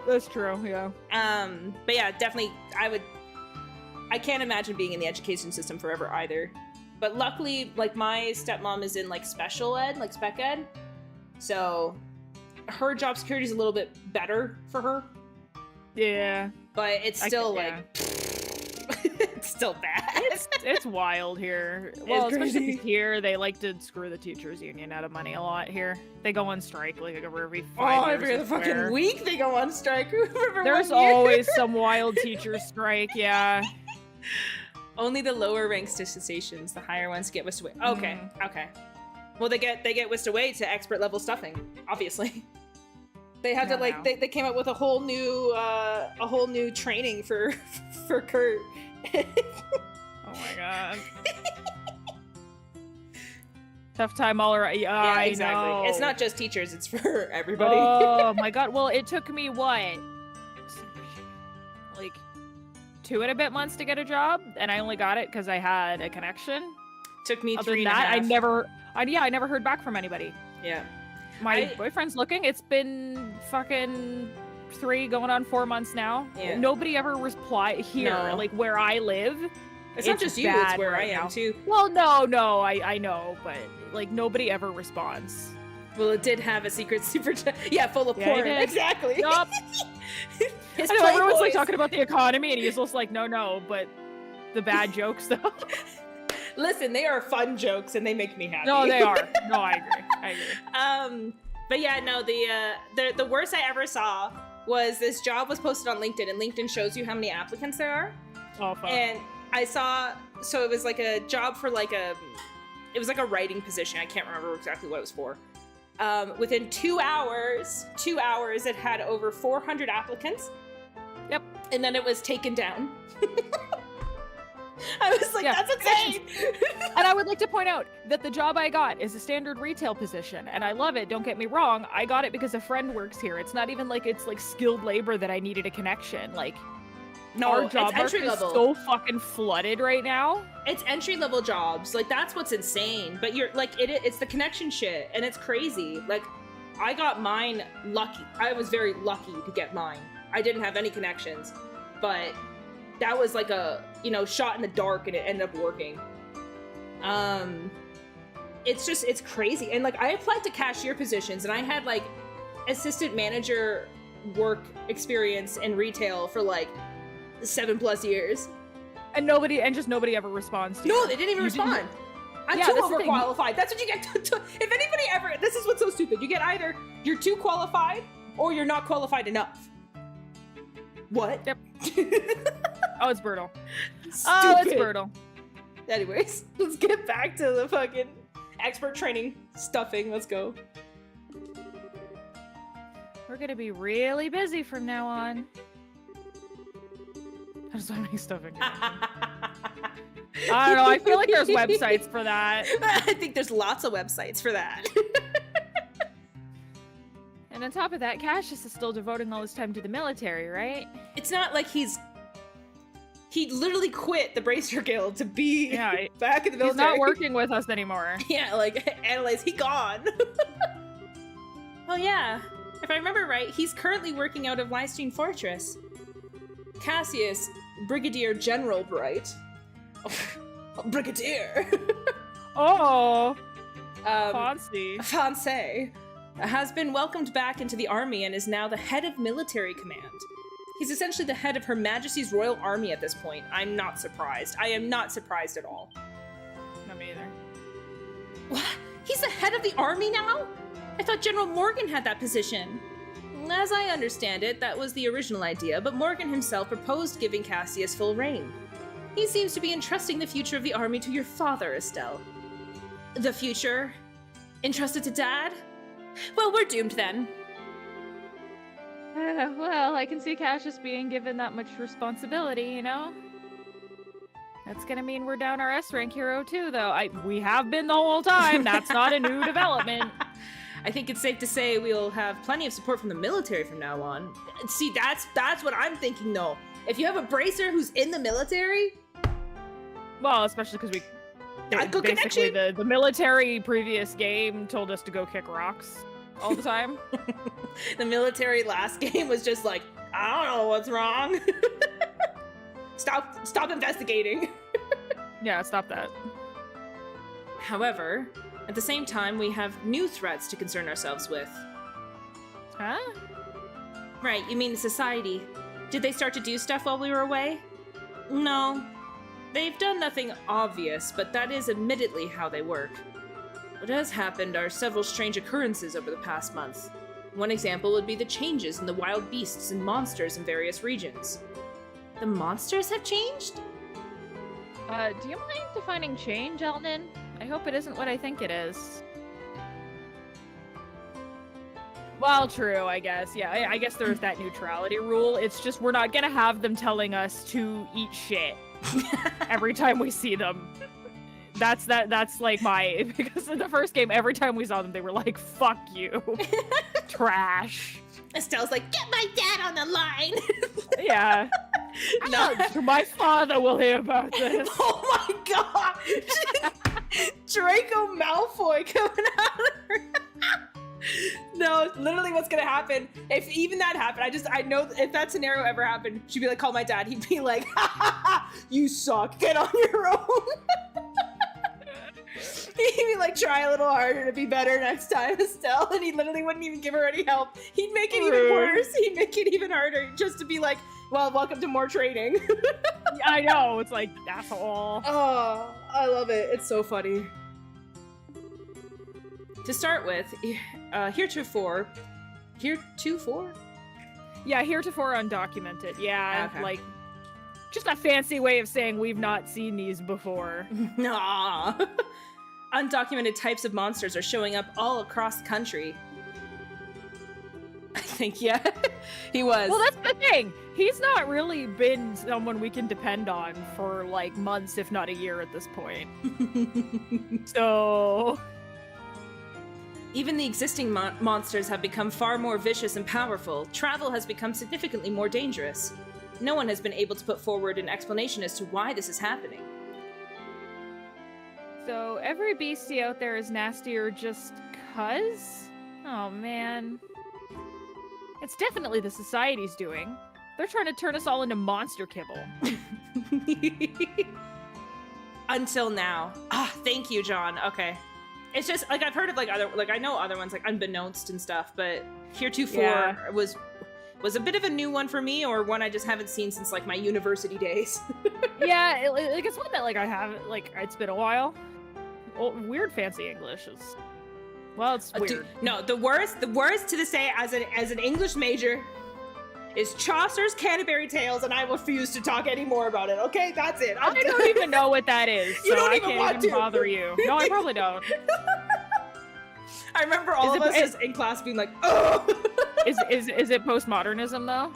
That's true, yeah. But yeah, definitely, I can't imagine being in the education system forever either. But luckily, like, my stepmom is in, like, special ed, like, spec ed. So, her job security is a little bit better for her. Yeah. But it's still, yeah. it's still bad. It's wild here. Well, especially here, they like to screw the teachers union out of money a lot here. They go on strike like every 5 years. Every other fucking week they go on strike. There's always some wild teacher strike, yeah. Only the lower ranked stations, the higher ones get whisked away. Okay, okay. Well, they get whisked away to expert level stuffing, obviously. They had to like they came up with a whole new training for Kurt. Oh my god. Tough time all around. Yeah, exactly. I know. It's not just teachers, it's for everybody. Oh my god. Well, it took me what? Like 2 and a bit months to get a job, and I only got it because I had a connection. Took me Other 3 than and a that, half. I never heard back from anybody. Yeah. My boyfriend's looking. It's been fucking 3 going on 4 months now. Yeah. Nobody ever replied here, No. like where I live. It's not just you, it's where right I am now. too. Well, no, I know, but like nobody ever responds. Well, it did have a secret super chat. Yeah, full of Yeah, porn. it did. Exactly. Yup. His I know everyone's like Playboys. talking about the economy, and he's just like, no, but the bad jokes though. Listen, they are fun jokes and they make me happy. No, they are. No, I agree. But yeah, no, the worst I ever saw was this job was posted on LinkedIn, and LinkedIn shows you how many applicants there are. Oh, fuck. And I saw, so it was like a job for it was like a writing position. I can't remember exactly what it was for. Within 2 hours, it had over 400 applicants. Yep. And then it was taken down. I was like, Yeah. that's insane. And I would like to point out that the job I got is a standard retail position, and I love it, don't get me wrong. I got it because a friend works here. It's not even like it's like skilled labor that I needed a connection. Like, No, our it's job market entry is level. so fucking flooded right now. It's entry level jobs. Like, that's what's insane. But you're like, it's the connection shit, and it's crazy. Like, I got mine lucky. I was very lucky to get mine. I didn't have any connections, but that was like a, shot in the dark, and it ended up working. It's crazy. And like, I applied to cashier positions, and I had like assistant manager work experience in retail for like 7+ years. And just nobody ever responds to No, you. they didn't even respond. I'm Yeah, too that's the thing. overqualified. That's what you get. If anybody ever, this is what's so stupid. You get either you're too qualified or you're not qualified enough. What? Yep. Oh, it's brutal. Stupid. Oh, it's brutal. Anyways, let's get back to the fucking expert training stuffing. Let's go. We're gonna be really busy from now on. How does that make stuff again? I don't know. I feel like there's websites for that. I think there's lots of websites for that. And on top of that, Cassius is still devoting all his time to the military, right? It's not like he's He literally quit the Bracer Guild to be back in the military. He's not working with us anymore. Yeah, like, analyze, he gone. Oh yeah, if I remember right, he's currently working out of Lystine Fortress. Cassius, Brigadier General Bright. Oh, Brigadier! Oh! Fancy. Has been welcomed back into the army and is now the head of military command. He's essentially the head of Her Majesty's Royal Army at this point. I'm not surprised. I am not surprised at all. Not me either. What? He's the head of the army now? I thought General Morgan had that position. As I understand it, that was the original idea, but Morgan himself proposed giving Cassius full reign. He seems to be entrusting the future of the army to your father, Estelle. The future? Entrusted to Dad? Well, we're doomed then. Well, I can see Cassius being given that much responsibility, you know? That's gonna mean we're down our S-rank hero too, though. We have been the whole time. That's not a new development. I think it's safe to say we'll have plenty of support from the military from now on. See, that's what I'm thinking, though. If you have a bracer who's in the military... Well, especially because basically the military previous game told us to go kick rocks all the time. The military last game was just like, I don't know what's wrong. Stop investigating. Yeah, stop that. However, at the same time, we have new threats to concern ourselves with. Huh? Right, you mean society. Did they start to do stuff while we were away? No. They've done nothing obvious, but that is admittedly how they work. What has happened are several strange occurrences over the past month. One example would be the changes in the wild beasts and monsters in various regions. The monsters have changed? Do you mind defining change, Elnan? I hope it isn't what I think it is. Well, true, I guess. Yeah, I guess there's that neutrality rule. It's just we're not gonna have them telling us to eat shit every time we see them. That's like because in the first game, every time we saw them, they were like, fuck you. Trash. Estelle's like, get my dad on the line. Yeah. No, my father will hear about this. Oh my god! Draco Malfoy coming out of her. No, literally what's gonna happen, if even that happened, I know if that scenario ever happened, she'd be like, call my dad, he'd be like, ha ha ha, you suck, get on your own. He'd be like, try a little harder to be better next time, Estelle, and he literally wouldn't even give her any help. He'd make it even worse, he'd make it even harder, just to be like, well, welcome to more training. I know, it's like, asshole. Oh, I love it, it's so funny. To start with, heretofore? Yeah, heretofore undocumented. Yeah, okay. Like, just a fancy way of saying we've not seen these before. Nah. Undocumented types of monsters are showing up all across the country. I think, yeah, he was. Well, that's the thing. He's not really been someone we can depend on for, like, months, if not a year at this point. So... Even the existing monsters have become far more vicious and powerful. Travel has become significantly more dangerous. No one has been able to put forward an explanation as to why this is happening. So every beastie out there is nastier just 'cause? Oh man. It's definitely the society's doing. They're trying to turn us all into monster kibble. Until now. Ah, thank you, John. Okay. It's just, like, I've heard of, like, other, like, I know other ones, like, Unbeknownst and stuff, but heretofore was a bit of a new one for me, or one I just haven't seen since, like, my university days. Yeah, it's one that, like, I haven't, like, it's been a while. Oh, weird fancy English is... Well, it's weird. No, the worst to this day as an English major is Chaucer's Canterbury Tales, and I refuse to talk any more about it, okay? That's it. I don't even know what that is, so I can't even bother you. No, I probably don't. I remember all of us in class being like, oh! Is it postmodernism, though?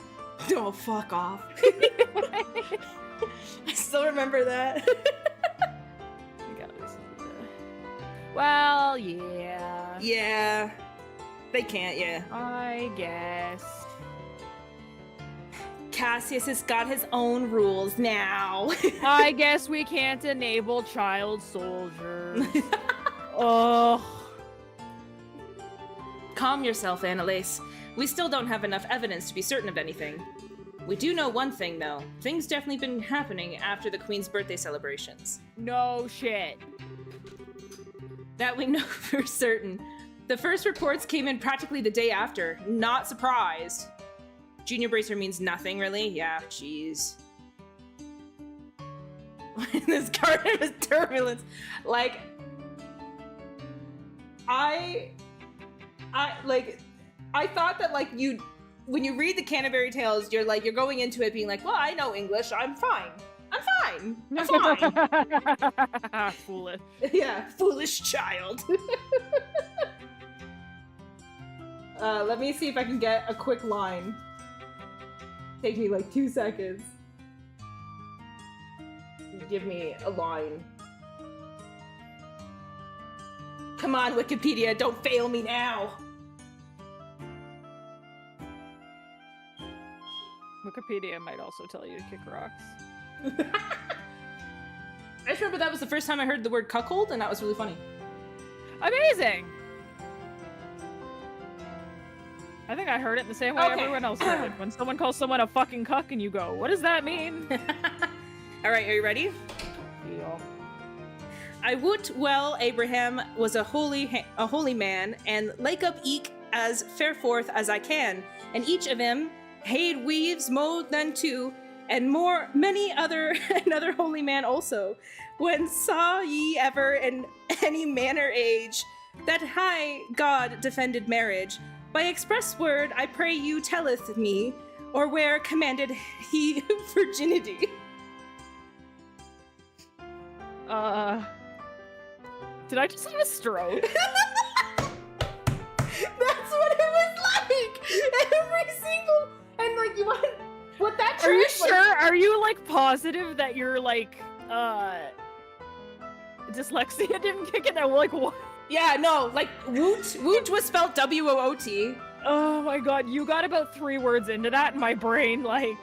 Oh, fuck off. I still remember that. Well, yeah. Yeah. They can't, yeah. I guess. Cassius has got his own rules now. I guess we can't enable child soldiers. Ugh. Calm yourself, Annalise. We still don't have enough evidence to be certain of anything. We do know one thing, though. Things definitely been happening after the Queen's birthday celebrations. No shit. That we know for certain. The first reports came in practically the day after. Not surprised. Junior Bracer means nothing, really? Yeah, jeez. This garden was turbulence. Like, I thought that, like, when you read the Canterbury Tales, you're going into it being like, well, I know English, I'm fine. I'm fine. Foolish. Yeah, foolish child. Let me see if I can get a quick line. Take me like 2 seconds. Give me a line. Come on, Wikipedia, don't fail me now. Wikipedia might also tell you to kick rocks. I just remember that was the first time I heard the word cuckold, and that was really funny. Amazing! I think I heard it the same way everyone else heard it. When someone calls someone a fucking cuck and you go, what does that mean? Alright, are you ready? Yeah. I woot well Abraham was a holy man, and lake up eke as fair forth as I can, and each of them haid weaves more than two, and many other another holy man also. When saw ye ever in any manner age that high God defended marriage? By express word I pray you telleth me, or where commanded he virginity? Did I just have a stroke? That's what it was like! Every single... And, like, you want... What that Are you translates- sure? Are you, like, positive that you're, like, dyslexia didn't kick in? I'm like, what? Yeah, no, like, woot. Woot was spelled W-O-O-T. Oh my god, you got about 3 words into that and my brain, like,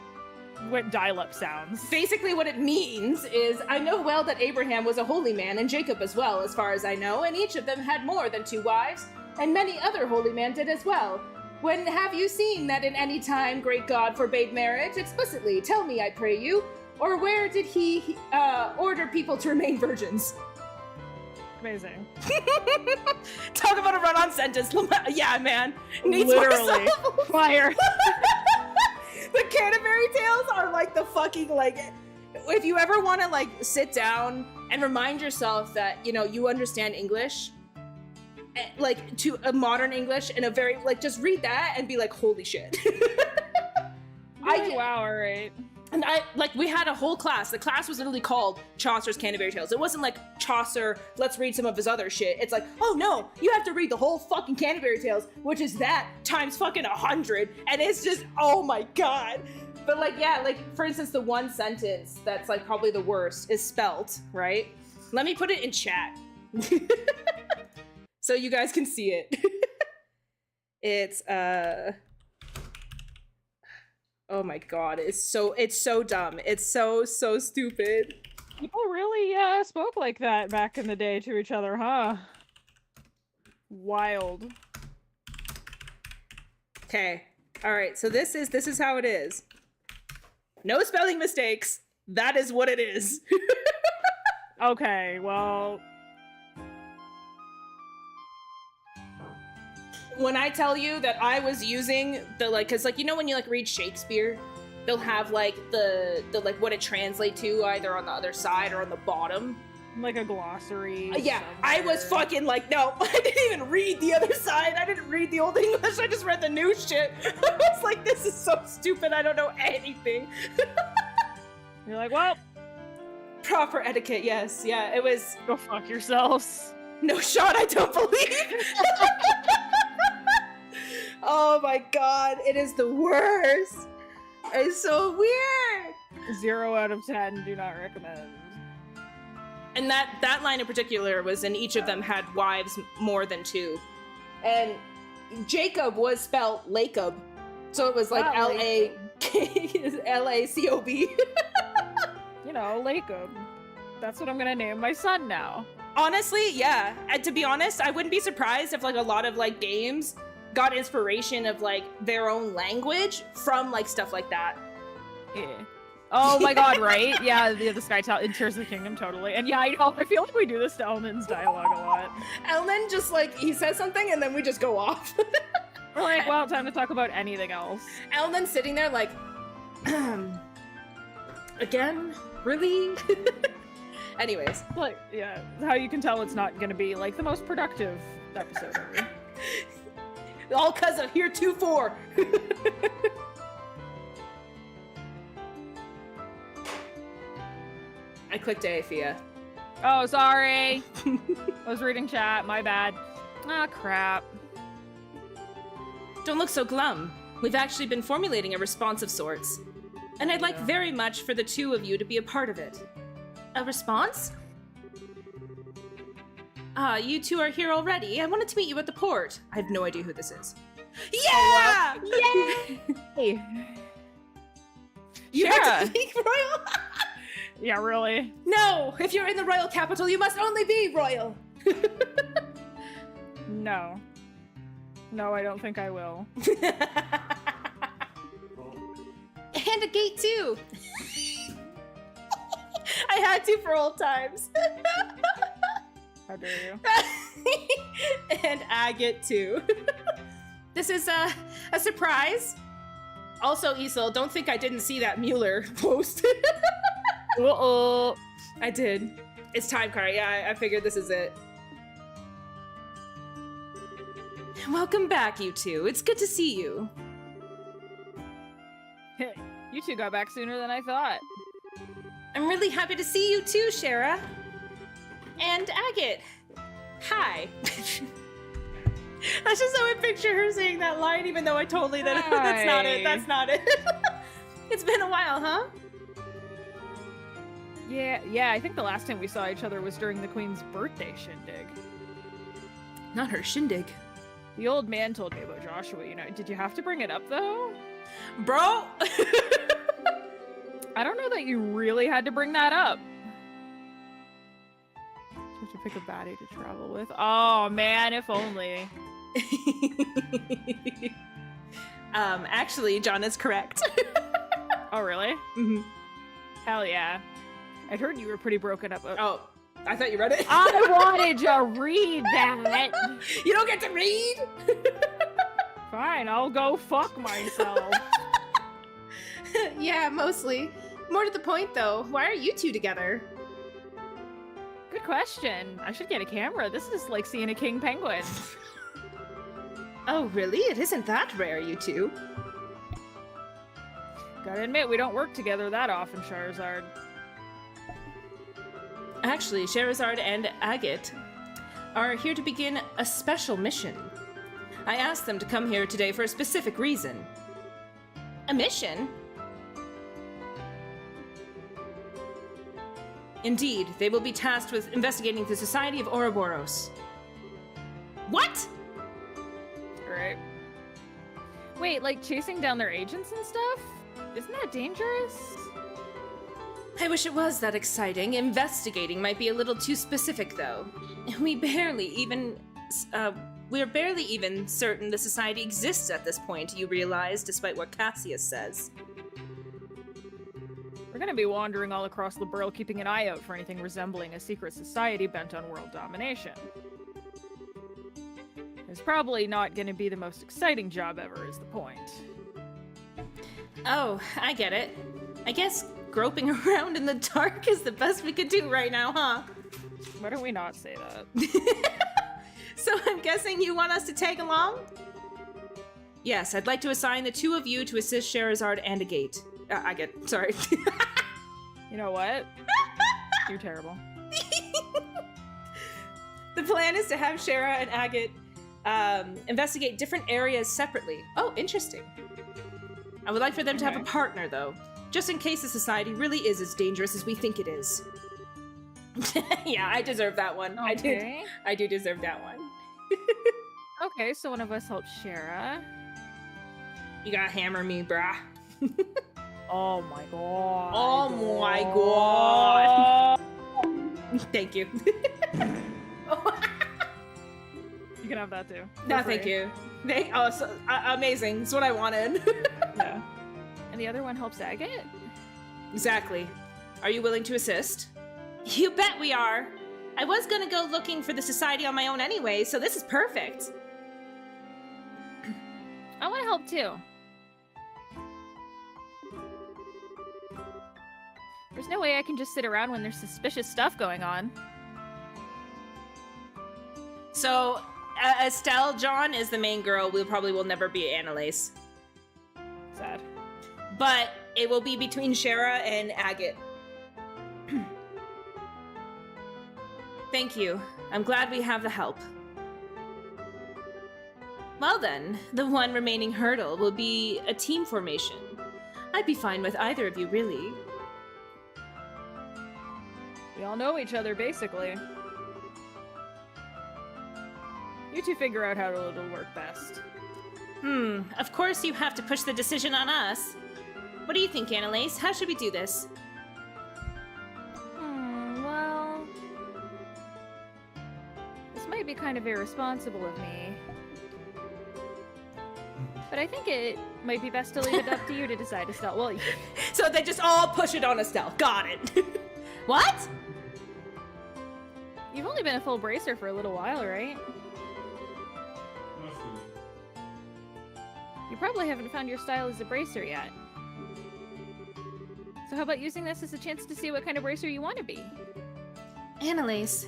went dial-up sounds. Basically what it means is, I know well that Abraham was a holy man, and Jacob as well, as far as I know, and each of them had more than 2 wives, and many other holy men did as well. When have you seen that in any time great God forbade marriage explicitly? Tell me, I pray you. Or where did he order people to remain virgins? Amazing. Talk about a run-on sentence. Yeah, man. Needs Literally. more Fire. The Canterbury Tales are like the fucking, like, if you ever want to, like, sit down and remind yourself that, you know, you understand English, like, to a modern English in a very, like, just read that and be like, holy shit. Wow, alright. And we had a whole class. The class was literally called Chaucer's Canterbury Tales. It wasn't like, Chaucer, let's read some of his other shit. It's like, oh no, you have to read the whole fucking Canterbury Tales, which is that times fucking 100. And it's just, oh my god. But, like, yeah, like, for instance, the one sentence that's, like, probably the worst is spelt, right? Let me put it in chat. So you guys can see it. It's, oh my god, it's so dumb. It's so stupid. People really spoke like that back in the day to each other, huh? Wild. Okay. Alright, so this is how it is. No spelling mistakes. That is what it is. Okay, well... When I tell you that I was using the, like, cause, like, you know when you, like, read Shakespeare, they'll have, like, the like, what it translates to either on the other side or on the bottom. Like a glossary. Yeah, I was fucking like, no, I didn't even read the other side. I didn't read the old English. I just read the new shit. I was like, this is so stupid. I don't know anything. You're like, well, proper etiquette, yes. Yeah, it was. Go fuck yourselves. No shot, I don't believe. Oh my god, it is the worst. It's so weird. 0 out of 10, do not recommend. And that line in particular was, and each of them had wives more than 2. And Jacob was spelled Lacob. So it was like L-A-K-O-B. Lacob. You know, Lacob. That's what I'm gonna name my son now. Honestly, yeah. And to be honest, I wouldn't be surprised if like a lot of like games got inspiration of like their own language from like stuff like that. Yeah. Oh my god, right? Yeah, the Sky Tower in Tears of the Kingdom, totally. And yeah, I know, I feel like we do this to Elman's dialogue a lot. Elman just like, he says something and then we just go off. We're like, well, time to talk about anything else. Elman's sitting there like, again? Really? Anyways. Like, yeah, how you can tell it's not gonna be like the most productive episode ever. All cause of heretofore. I clicked Aethia. Oh, sorry. I was reading chat, my bad. Ah, crap. Don't look so glum. We've actually been formulating a response of sorts. And I'd like very much for the two of you to be a part of it. A response? Ah, you two are here already. I wanted to meet you at the port. I have no idea who this is. Yeah! Yay! Hey. You have to speak royal? Yeah, really? No! If you're in the royal capital, you must only be royal! No. No, I don't think I will. And a gate too! I had to for old times. How dare you? And agate too. This is a surprise. Also, Isel, don't think I didn't see that Mueller post. Uh-oh. I did. It's time card. Yeah, I figured this is it. Welcome back, you two. It's good to see you. You two got back sooner than I thought. I'm really happy to see you too, Shara. And Agate. Hi. That's just how I picture her saying that line, even though I totally that's not it. That's not it. It's been a while, huh? Yeah, I think the last time we saw each other was during the Queen's birthday shindig. Not her shindig. The old man told me about Joshua, you know. Did you have to bring it up, though? Bro! I don't know that you really had to bring that up. Have to pick a baddie to travel with. Oh, man, if only. Actually, John is correct. Oh, really? Mm-hmm. Hell yeah. I'd heard you were pretty broken up. Oh, I thought you read it. I wanted to read that. You don't get to read? Fine, I'll go fuck myself. Yeah, mostly. More to the point, though, why are you two together? Good question. I should get a camera. This is like seeing a king penguin. Oh, really? It isn't that rare, you two. Gotta admit, we don't work together that often, Charizard. Actually, Charizard and Agate are here to begin a special mission. I asked them to come here today for a specific reason. A mission? Indeed, they will be tasked with investigating the Society of Ouroboros. What? Right. Wait, like chasing down their agents and stuff? Isn't that dangerous? I wish it was that exciting. Investigating might be a little too specific, though. We're barely even certain the Society exists at this point, you realize, despite what Cassius says. We're gonna be wandering all across the world, keeping an eye out for anything resembling a secret society bent on world domination. It's probably not gonna be the most exciting job ever, is the point. Oh, I get it. I guess groping around in the dark is the best we could do right now, huh? Why don't we not say that? So I'm guessing you want us to tag along? Yes, I'd like to assign the two of you to assist Charizard and Agate. Sorry. You know what? You're terrible. The plan is to have Shara and Agate investigate different areas separately. Oh, interesting. I would like for them to have a partner, though, just in case the society really is as dangerous as we think it is. Yeah, I deserve that one. Okay. I do deserve that one. Okay, so one of us helps Shara. You gotta hammer me, brah. Oh my god. Oh my god. Thank you. You can have that too. No, thank you. Amazing. It's what I wanted. Yeah. And the other one helps Agate? Exactly. Are you willing to assist? You bet we are. I was gonna go looking for the society on my own anyway, so this is perfect. I want to help too. There's no way I can just sit around when there's suspicious stuff going on. So, Estelle John is the main girl. We probably will never be Annalise. Sad. But it will be between Shara and Agate. Thank you. I'm glad we have the help. Well then, the one remaining hurdle will be a team formation. I'd be fine with either of you, really. We all know each other, basically. You two figure out how it'll work best. Of course you have to push the decision on us. What do you think, Annalise? How should we do this? Well... This might be kind of irresponsible of me. But I think it might be best to leave it up to you to decide, Estelle. Well, So they just all push it on Estelle. Got it. What? you've only been a full bracer for a little while, right? You probably haven't found your style as a bracer yet. So how about using this as a chance to see what kind of bracer you want to be? Annalise.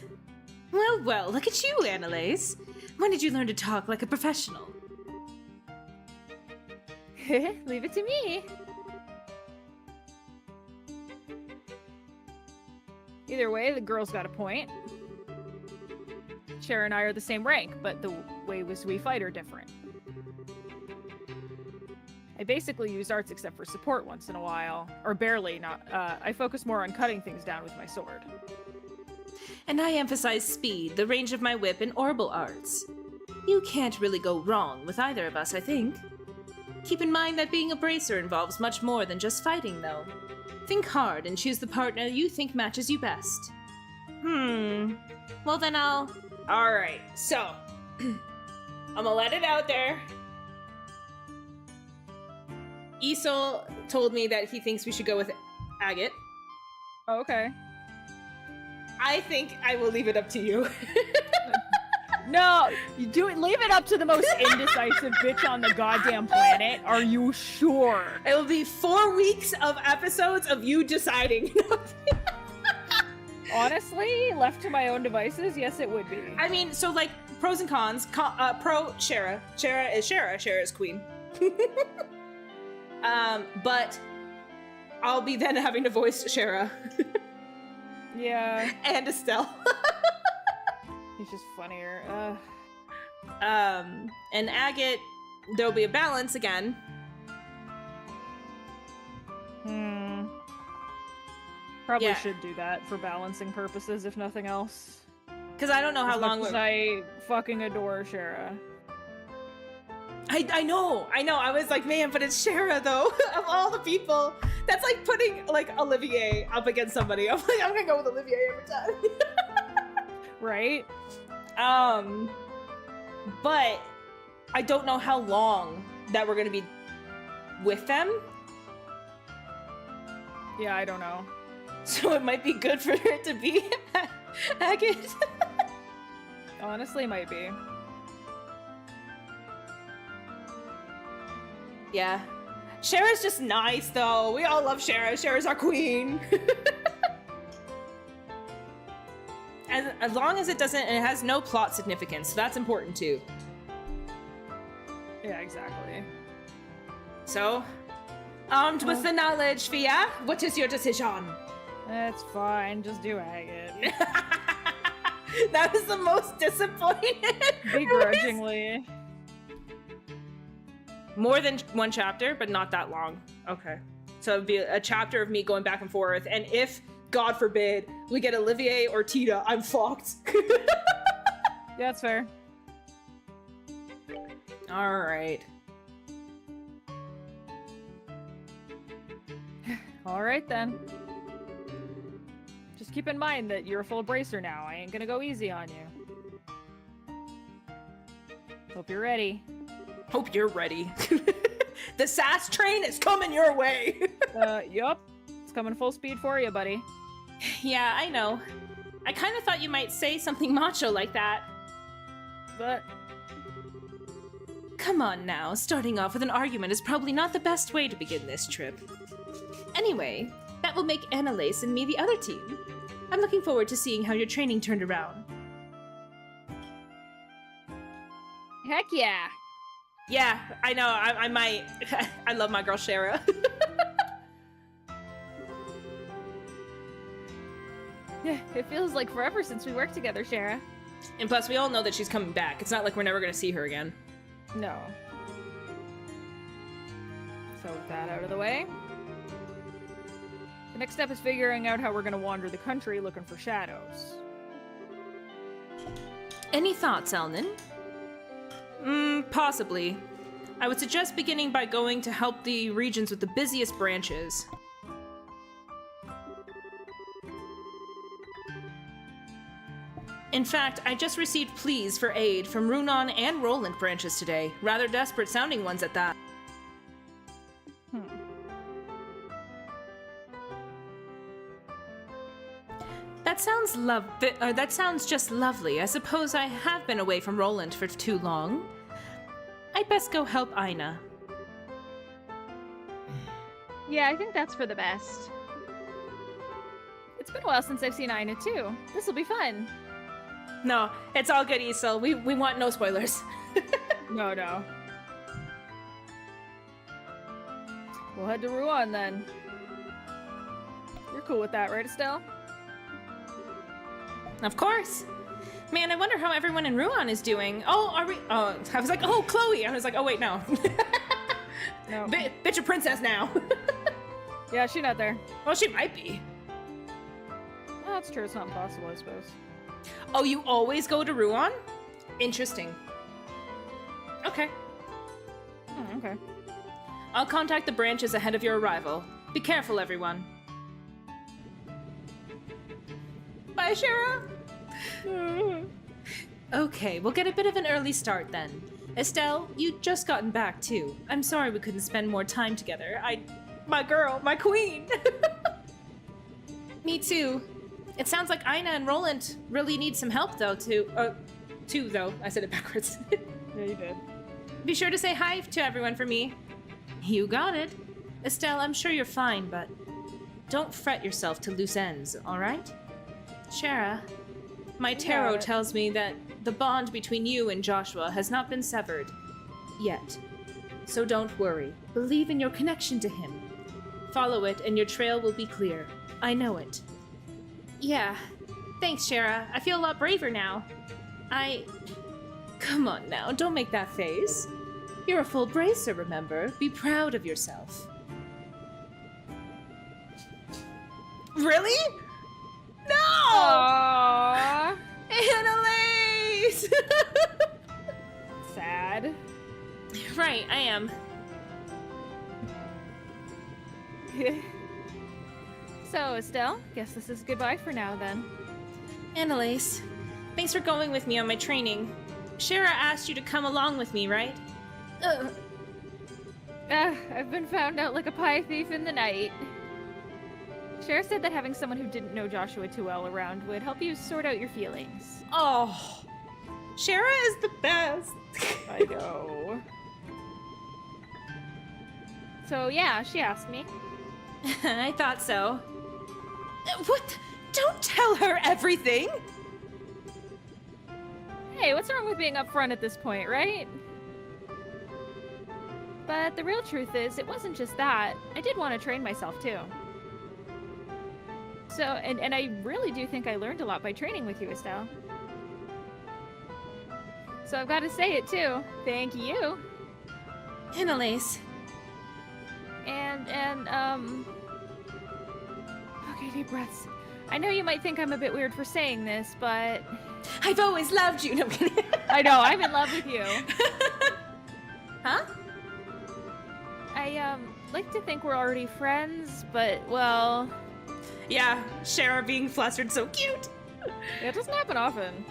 Well, look at you, Annalise. When did you learn to talk like a professional? Leave it to me. Either way, the girl's got a point. Cher and I are the same rank, but the ways we fight are different. I basically use arts except for support once in a while. Or barely, not. I focus more on cutting things down with my sword. And I emphasize speed, the range of my whip, and orbital arts. You can't really go wrong with either of us, I think. Keep in mind that being a bracer involves much more than just fighting, though. Think hard and choose the partner you think matches you best. Well then Alright, so... I'm gonna let it out there. Isol told me that he thinks we should go with Agate. Oh, okay. I think I will leave it up to you. No, you do it. Leave it up to the most indecisive bitch on the goddamn planet. Are you sure? It will be 4 weeks of episodes of you deciding. Honestly, left to my own devices, yes, it would be. I mean, so like pros and cons. Pro Shara. Shara is Shara. Shara is queen. But I'll be then having to voice Shara. Yeah. And Estelle. He's just funnier. And Agate, there'll be a balance again. Probably Yeah. should do that for balancing purposes, if nothing else. Because I don't know how As long much as I fucking adore Shara. I know. I was like, man, but it's Shara though. Of all the people, that's like putting like Olivier up against somebody. I'm like, I'm gonna go with Olivier every time. Right? But I don't know how long that we're gonna be with them. Yeah, I don't know. So it might be good for her to be Agate. Honestly, might be. Yeah. Shara's just nice though. We all love Shara. Shara's our queen. And as long as it has no plot significance, so that's important too. Yeah, exactly. So, armed with the knowledge, Fia, what is your decision? That's fine, just do Agate. That was the most disappointed. Begrudgingly. More than one chapter, but not that long. Okay. So it'd be a chapter of me going back and forth, and if, God forbid, we get Olivier or Tita, I'm fucked. Yeah, that's fair. Alright. Alright then. Just keep in mind that you're a full bracer now. I ain't gonna go easy on you. Hope you're ready. Hope you're ready. The sass train is coming your way. Yup. It's coming full speed for you, buddy. Yeah, I know. I kind of thought you might say something macho like that. But Come on now, starting off with an argument is probably not the best way to begin this trip. Anyway, that will make Annalise and me the other team. I'm looking forward to seeing how your training turned around. heck yeah. Yeah, I know, I might. I love my girl Shara. Yeah, it feels like forever since we worked together, Shara. And plus, we all know that she's coming back. It's not like we're never gonna see her again. No. So with that out of the way, the next step is figuring out how we're gonna wander the country looking for shadows. Any thoughts, Elnan? Possibly. I would suggest beginning by going to help the regions with the busiest branches. In fact, I just received pleas for aid from Runon and Roland branches today. Rather desperate sounding ones at that. That sounds just lovely. I suppose I have been away from Roland for too long. I'd best go help Aina. Yeah, I think that's for the best. It's been a while since I've seen Aina too. This'll be fun. No, it's all good, Isel. We want no spoilers. No. We'll head to Ruan then. You're cool with that, right, Estelle? Of course. Man, I wonder how everyone in Ruan is doing. Oh, are we? Oh, I was like, oh, Chloe. I was like, oh wait, no. No. Bitch a princess now. Yeah, she's not there. Well, she might be. Oh, that's true. It's not impossible, I suppose. Oh, you always go to Ruan? Interesting. Okay. Okay. I'll contact the branches ahead of your arrival. Be careful, everyone. Bye, Shara. Okay, we'll get a bit of an early start then. Estelle, you'd just gotten back too. I'm sorry we couldn't spend more time together. My girl, my queen. Me too. It sounds like Aina and Roland really need some help though, too though. I said it backwards. Yeah, you did. Be sure to say hi to everyone for me. You got it. Estelle, I'm sure you're fine, but don't fret yourself to loose ends, alright? Shara, my tarot tells me that the bond between you and Joshua has not been severed. Yet. So don't worry. Believe in your connection to him. Follow it and your trail will be clear. I know it. Yeah. Thanks, Shara. I feel a lot braver now. Come on now, don't make that face. You're a full bracer, remember? Be proud of yourself. Really? No! Aww. Annalise! Sad. Right, I am. So, Estelle, guess this is goodbye for now then. Annalise, thanks for going with me on my training. Shara asked you to come along with me, right? I've been found out like a pie thief in the night. Cher said that having someone who didn't know Joshua too well around would help you sort out your feelings. Oh, Shara is the best. I know. So yeah, she asked me. I thought so. What? Don't tell her everything! Hey, what's wrong with being upfront at this point, right? But the real truth is, it wasn't just that. I did want to train myself too. So, and I really do think I learned a lot by training with you, Estelle. So I've got to say it too. Thank you. Annalise. Okay, deep breaths. I know you might think I'm a bit weird for saying this, but... I've always loved you. No, I'm kidding. I know, I'm in love with you. Huh? like to think we're already friends, but, well... Yeah, Shara being flustered, so cute. Yeah, it doesn't happen often.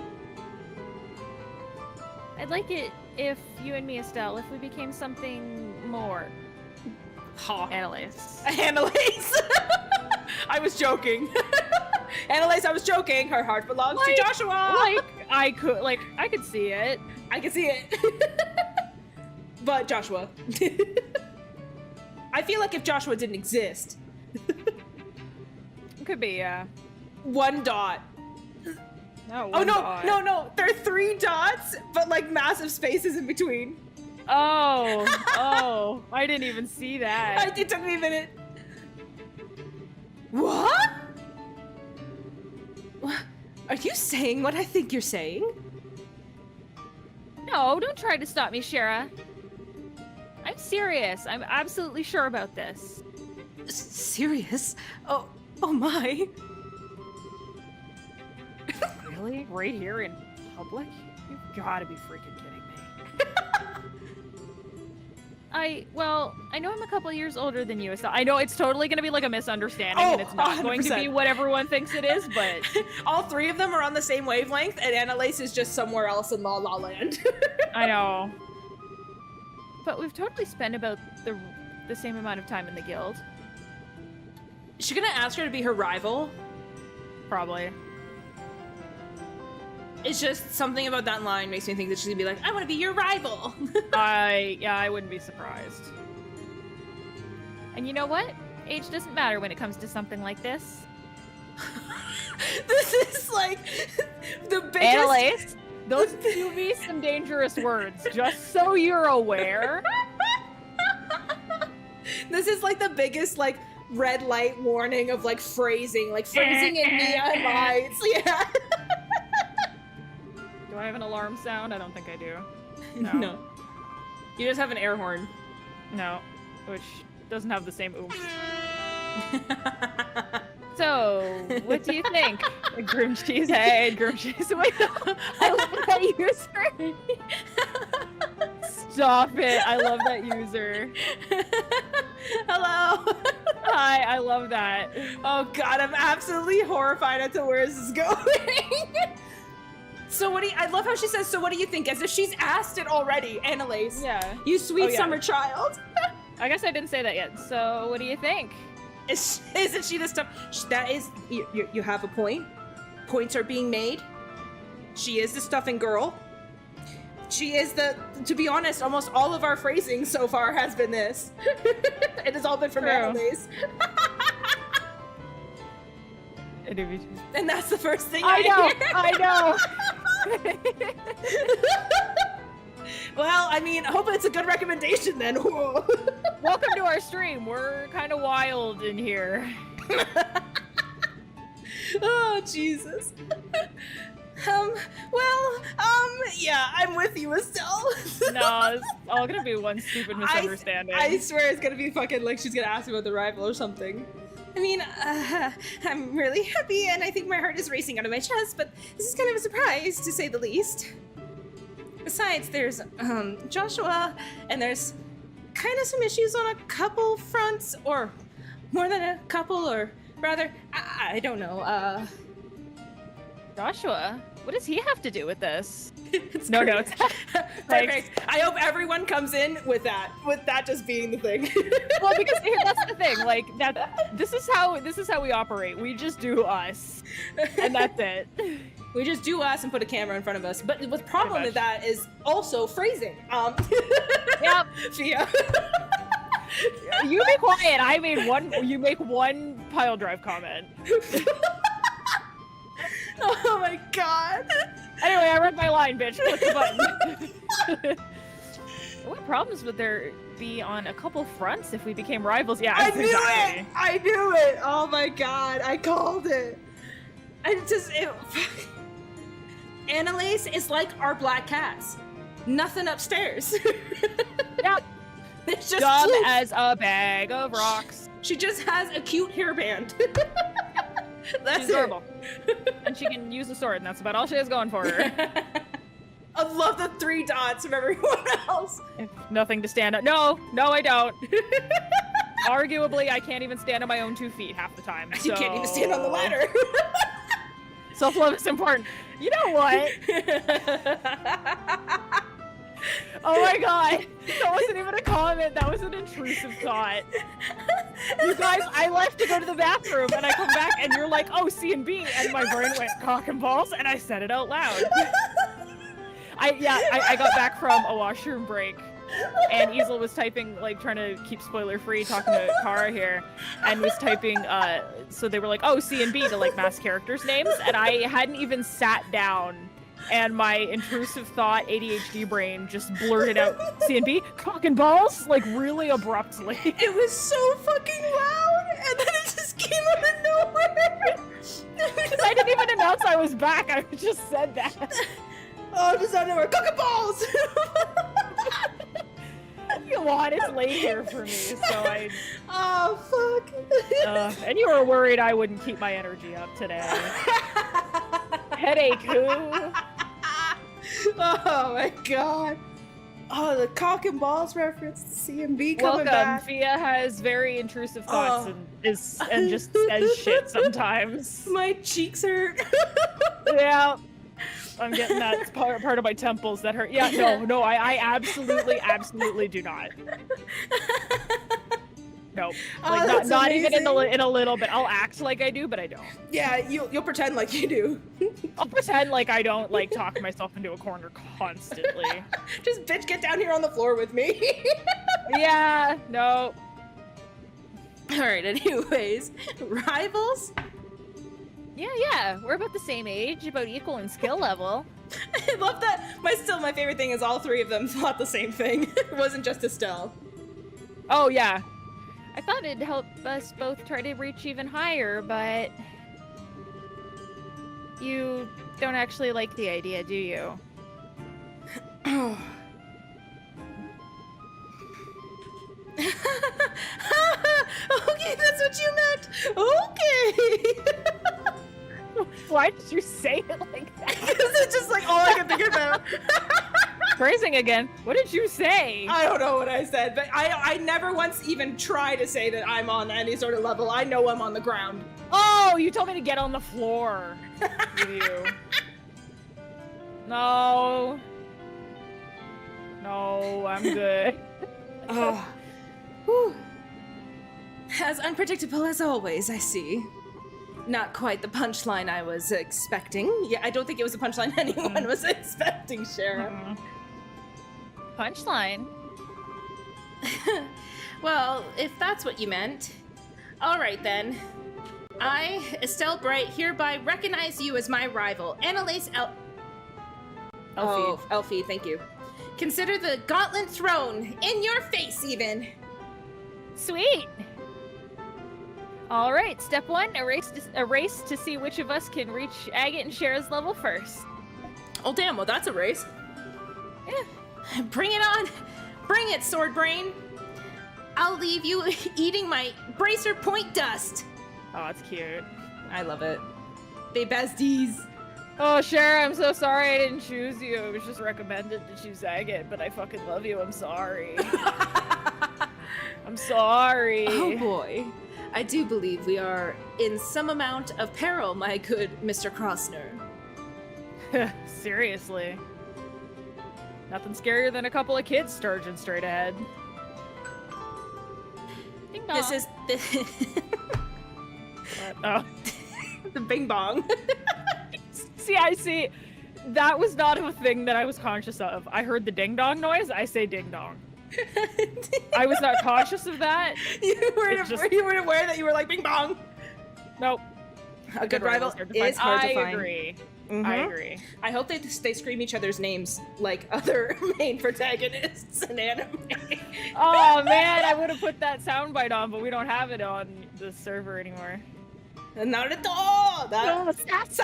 I'd like it if you and me, Estelle, if we became something more. Ha. Annalise. Annalise! I was joking. Annalise, I was joking. Her heart belongs to Joshua! I could see it. I can see it. But Joshua. I feel like if Joshua didn't exist. Could be, yeah. 1 dot. No, Oh, one no, dot. no. There are 3 dots, but like massive spaces in between. Oh, I didn't even see that. It took me a minute. What? Are you saying what I think you're saying? No, don't try to stop me, Shara. I'm serious. I'm absolutely sure about this. Serious? Oh my. Really? Right here in public? You've gotta be freaking kidding me. I know I'm a couple years older than you, so I know it's totally gonna be like a misunderstanding, and it's not going to be 100%. what everyone thinks it is, but... All 3 of them are on the same wavelength, and Annalise is just somewhere else in La La Land. I know. But we've totally spent about the same amount of time in the guild. Is she gonna ask her to be her rival? Probably. It's just something about that line makes me think that she's gonna be like, I want to be your rival. I wouldn't be surprised. And you know what? Age doesn't matter when it comes to something like this. This is like the biggest. Annalise, those do be some dangerous words, just so you're aware. This is like the biggest like red light warning of like phrasing in neon lights. Yeah. Do I have an alarm sound? I don't think I do. No. You just have an air horn. No, which doesn't have the same oomph. So, what do you think? Groom cheese head, groom cheese. Wait, no. I love that user. Stop it. I love that user. Hello. Hi, I love that. Oh god, I'm absolutely horrified as to where this is going. So I love how she says, so what do you think? As if she's asked it already, Annalise. Yeah. You sweet Oh, yeah. summer child. I guess I didn't say that yet. So, what do you think? Isn't she the stuff? That is, you have a point. Points are being made. She is the stuffing girl. She is to be honest, almost all of our phrasing so far has been this. It has all been from True. Annalise. And that's the first thing I hear. I know. Well, I mean, I hope it's a good recommendation then. Welcome to our stream. We're kind of wild in here. Oh, Jesus. Yeah, I'm with you, Estelle. No, it's all gonna be one stupid misunderstanding. I swear it's gonna be fucking like she's gonna ask me about the rival or something. I mean, I'm really happy and I think my heart is racing out of my chest, but this is kind of a surprise to say the least. Besides, there's Joshua, and there's kind of some issues on a couple fronts, or more than a couple, or rather, I don't know. Joshua, what does he have to do with this? It's No great. notes. Perfect. I hope everyone comes in with that just being the thing. Well, because here, that's the thing. Like this is how we operate. We just do us, and that's it. We just do us and put a camera in front of us. But the problem with much. that is also phrasing. Yep. Fia. You be quiet. I made one. You make one pile drive comment. Oh my god. Anyway, I read my line, bitch. Click the button. What problems would there be on a couple fronts if we became rivals? Yeah, I knew exactly. it! I knew it! Oh my god, I called it. Annalise is like our black cats. Nothing upstairs. Yep. It's just Dumb cute. as a bag of rocks. She just has a cute hairband. That's She's it. adorable. And she can use a sword, and that's about all she has going for her. I love the 3 dots from everyone else. Nothing to stand up. No, I don't. Arguably, I can't even stand on my own 2 feet half the time. You can't even stand on the ladder. Self-love is important. You know what? Oh my god. That wasn't even a comment. That was an intrusive thought. You guys, I left to go to the bathroom and I come back and you're like, oh, C and B. And my brain went cock and balls and I said it out loud. I got back from a washroom break and Easel was typing, like, trying to keep spoiler free, talking to Kara here, and was typing, so they were like, oh, C and B, to, like, mass characters' names, and I hadn't even sat down, and my intrusive thought, ADHD brain, just blurted out, C and B, cock and balls, like, really abruptly. It was so fucking loud, and then it just came out of nowhere. Because I didn't even announce I was back, I just said that. Oh, just out of nowhere, cock and balls! Come on, it's late here for me, so I... Oh, fuck. And you were worried I wouldn't keep my energy up today. Headache who? Oh my god. Oh, the cock and balls reference to CMB coming Welcome. back. Fia has very intrusive thoughts and just says shit sometimes. My cheeks hurt. Yeah. I'm getting that. It's part of my temples that hurt. Yeah, no, I absolutely do not. Nope. Like, not even in a little bit. I'll act like I do, but I don't. Yeah, you'll pretend like you do. I'll pretend like I don't, like, talk myself into a corner constantly. Just bitch, get down here on the floor with me. Yeah, no. Alright, anyways. Rivals? Yeah, we're about the same age, about equal in skill level. I love that. My favorite thing is all three of them thought the same thing. It wasn't just Estelle. Oh, yeah. I thought it'd help us both try to reach even higher, but... You don't actually like the idea, do you? Okay, that's what you meant. Okay. Why did you say it like that? Because it's just like all I can think about. Phrasing again. What did you say? I don't know what I said, but I never once even try to say that I'm on any sort of level. I know I'm on the ground. Oh, you told me to get on the floor with you. No. No, I'm good. Oh. Whew. As unpredictable as always, I see. Not quite the punchline I was expecting. Yeah, I don't think it was a punchline anyone was expecting, Shara. Punchline? Well, if that's what you meant. Alright then. I, Estelle Bright, hereby recognize you as my rival, Annalise Elfie. Elfie, thank you. Consider the gauntlet thrown in your face, even. Sweet. All right, step 1, a race to see which of us can reach Agate and Shara's level first. Oh damn, well that's a race. Yeah. Bring it on. Bring it, Sword Brain. I'll leave you eating my bracer point dust. Oh, it's cute. I love it. They besties. Oh, Shara, I'm so sorry I didn't choose you. It was just recommended to choose Agate, but I fucking love you. I'm sorry. I'm sorry. Oh boy. I do believe we are in some amount of peril, my good Mr. Krosner. Seriously. Nothing scarier than a couple of kids sturgeon straight ahead. Ding dong. This is the Oh. the bing bong. I see. That was not a thing that I was conscious of. I heard the ding dong noise. I say ding dong. I was not conscious of that. You weren't aware that you were like bing bong. Nope. A good rival is hard to find. I agree. Mhm. I agree. I hope they scream each other's names like other main protagonists in anime. Oh man, I would have put that soundbite on, but we don't have it on the server anymore. Not at all. No, That's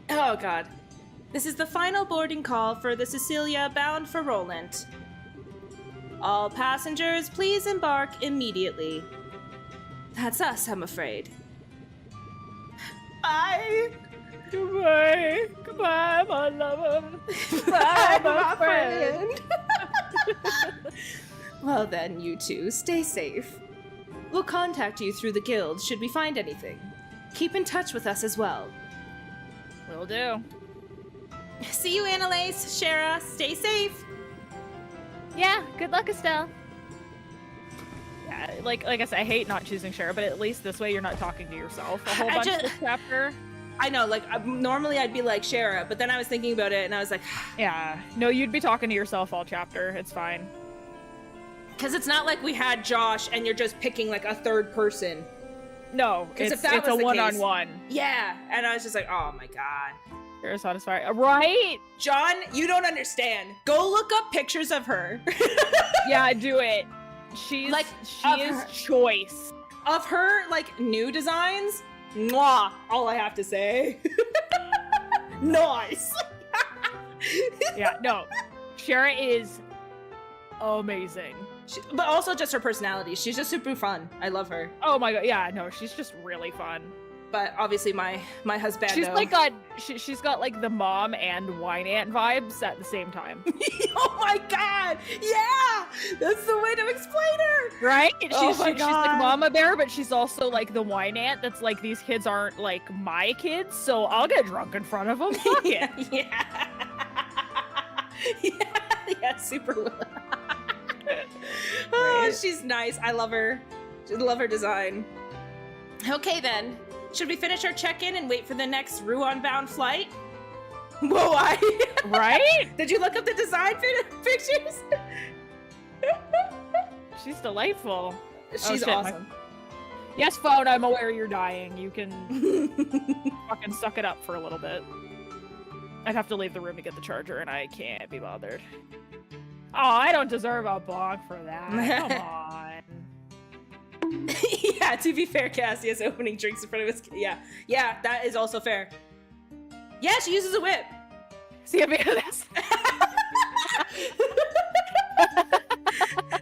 Oh god. This is the final boarding call for the Cecilia bound for Roland. All passengers, please embark immediately. That's us, I'm afraid. Bye. Goodbye. Goodbye, my lover. Goodbye, my friend. Well then, you two, stay safe. We'll contact you through the guild should we find anything. Keep in touch with us as well. Will do. See you, Annalise, Shara. Stay safe. Yeah, good luck, Estelle. Yeah, like I said, I hate not choosing Shara, but at least this way you're not talking to yourself a whole bunch this chapter. I know, like, normally I'd be like Shara, but then I was thinking about it and I was like... Yeah, no, you'd be talking to yourself all chapter. It's fine. Because it's not like we had Josh and you're just picking, like, a third person. No, it's a one-on-one. Yeah, and I was just like, oh my god. You're satisfied. Right? John, you don't understand. Go look up pictures of her. Yeah, do it. She is choice. Of her, like, new designs, mwah, all I have to say. Nice. Yeah, no. Shara is amazing. But also just her personality. She's just super fun. I love her. Oh my god, yeah, no, she's just really fun. But obviously my husband. She's like she's got like the mom and wine aunt vibes at the same time. Oh my god! Yeah! That's the way to explain her! Right? Oh She's like mama bear, but she's also like the wine aunt that's like, these kids aren't like my kids, so I'll get drunk in front of them. Fuck it. Yeah. Yeah, super Willa. Oh, Right. she's nice. I love her. I love her design. Okay then. Should we finish our check-in and wait for the next Ruan-bound flight? Whoa, Right? Did you look up the design pictures? She's delightful. She's shit, awesome. Yes, phone, I'm aware you're dying. You can fucking suck it up for a little bit. I'd have to leave the room to get the charger, and I can't be bothered. Oh, I don't deserve a bonk for that. Come on. Yeah, to be fair, Cassie is opening drinks in front of us. Yeah, that is also fair. Yeah, she uses a whip. See, that's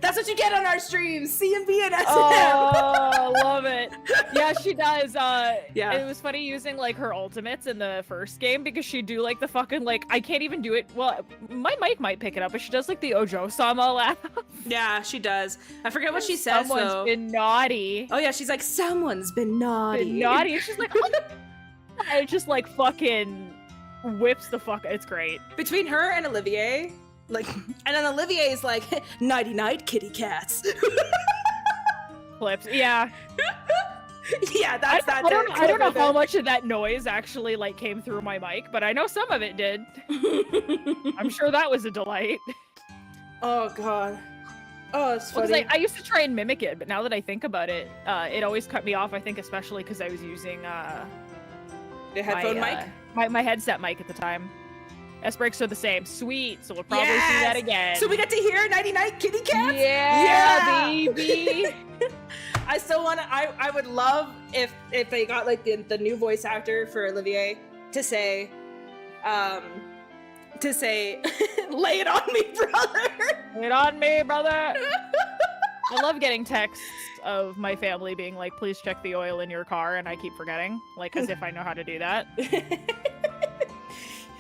That's what you get on our streams. C&B and S&M. Oh, love it. Yeah, she does. Yeah. It was funny using like her ultimates in the first game because she'd do like the fucking like, I can't even do it. Well, my mic might pick it up, but she does like the Ojo-sama laugh. Yeah, she does. I forget what she says though. Someone's been naughty. Oh yeah, she's like, someone's been naughty. Been naughty. And she's like, oh. And it just like fucking whips the fuck. It's great. Between her and Olivier, like, and then Olivier is like, nighty night, kitty cats. Flips. Yeah. Yeah, that's that. I don't know how much of that noise actually like came through my mic, but I know some of it did. I'm sure that was a delight. Oh god. Oh, it's funny. Well, I used to try and mimic it, but now that I think about it, it always cut me off. I think especially because I was using the headphone mic. My headset mic at the time. S-breaks are the same. Sweet. So we'll probably see that again. So we get to hear Nighty Night Kitty Cats? Yeah, baby. I still want to, I would love if they got like the new voice actor for Olivier to say, lay it on me, brother. Lay it on me, brother. I love getting texts of my family being like, please check the oil in your car, and I keep forgetting, like as if I know how to do that.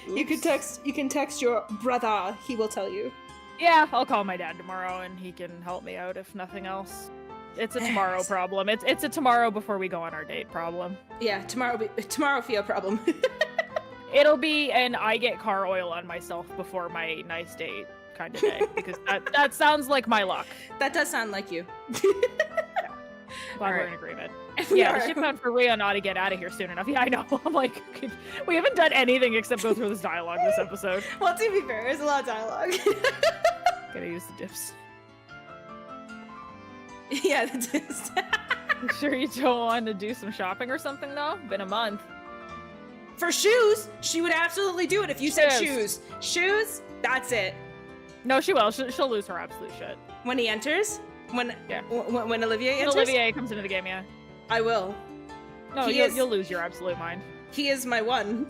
You can text your brother, he will tell you. Yeah, I'll call my dad tomorrow and he can help me out if nothing else. It's a tomorrow problem. It's a tomorrow before we go on our date problem. Yeah, tomorrow Fia problem. It'll be an I get car oil on myself before my nice date kind of day, because that sounds like my luck. That does sound like you. Glad we're in agreement. Yeah, the shipbound for Rion ought to get out of here soon enough. Yeah, I know. I'm like, we haven't done anything except go through this dialogue this episode. Well, to be fair, there's a lot of dialogue. Gotta use the dips. Yeah, the dips. You sure you don't want to do some shopping or something, though? Been a month. For shoes, she would absolutely do it if you said shoes. Shoes, that's it. No, she will. She'll lose her absolute shit. When he enters? When Olivier enters? When Olivier comes into the game, yeah. I will. No, you'll lose your absolute mind. He is my one.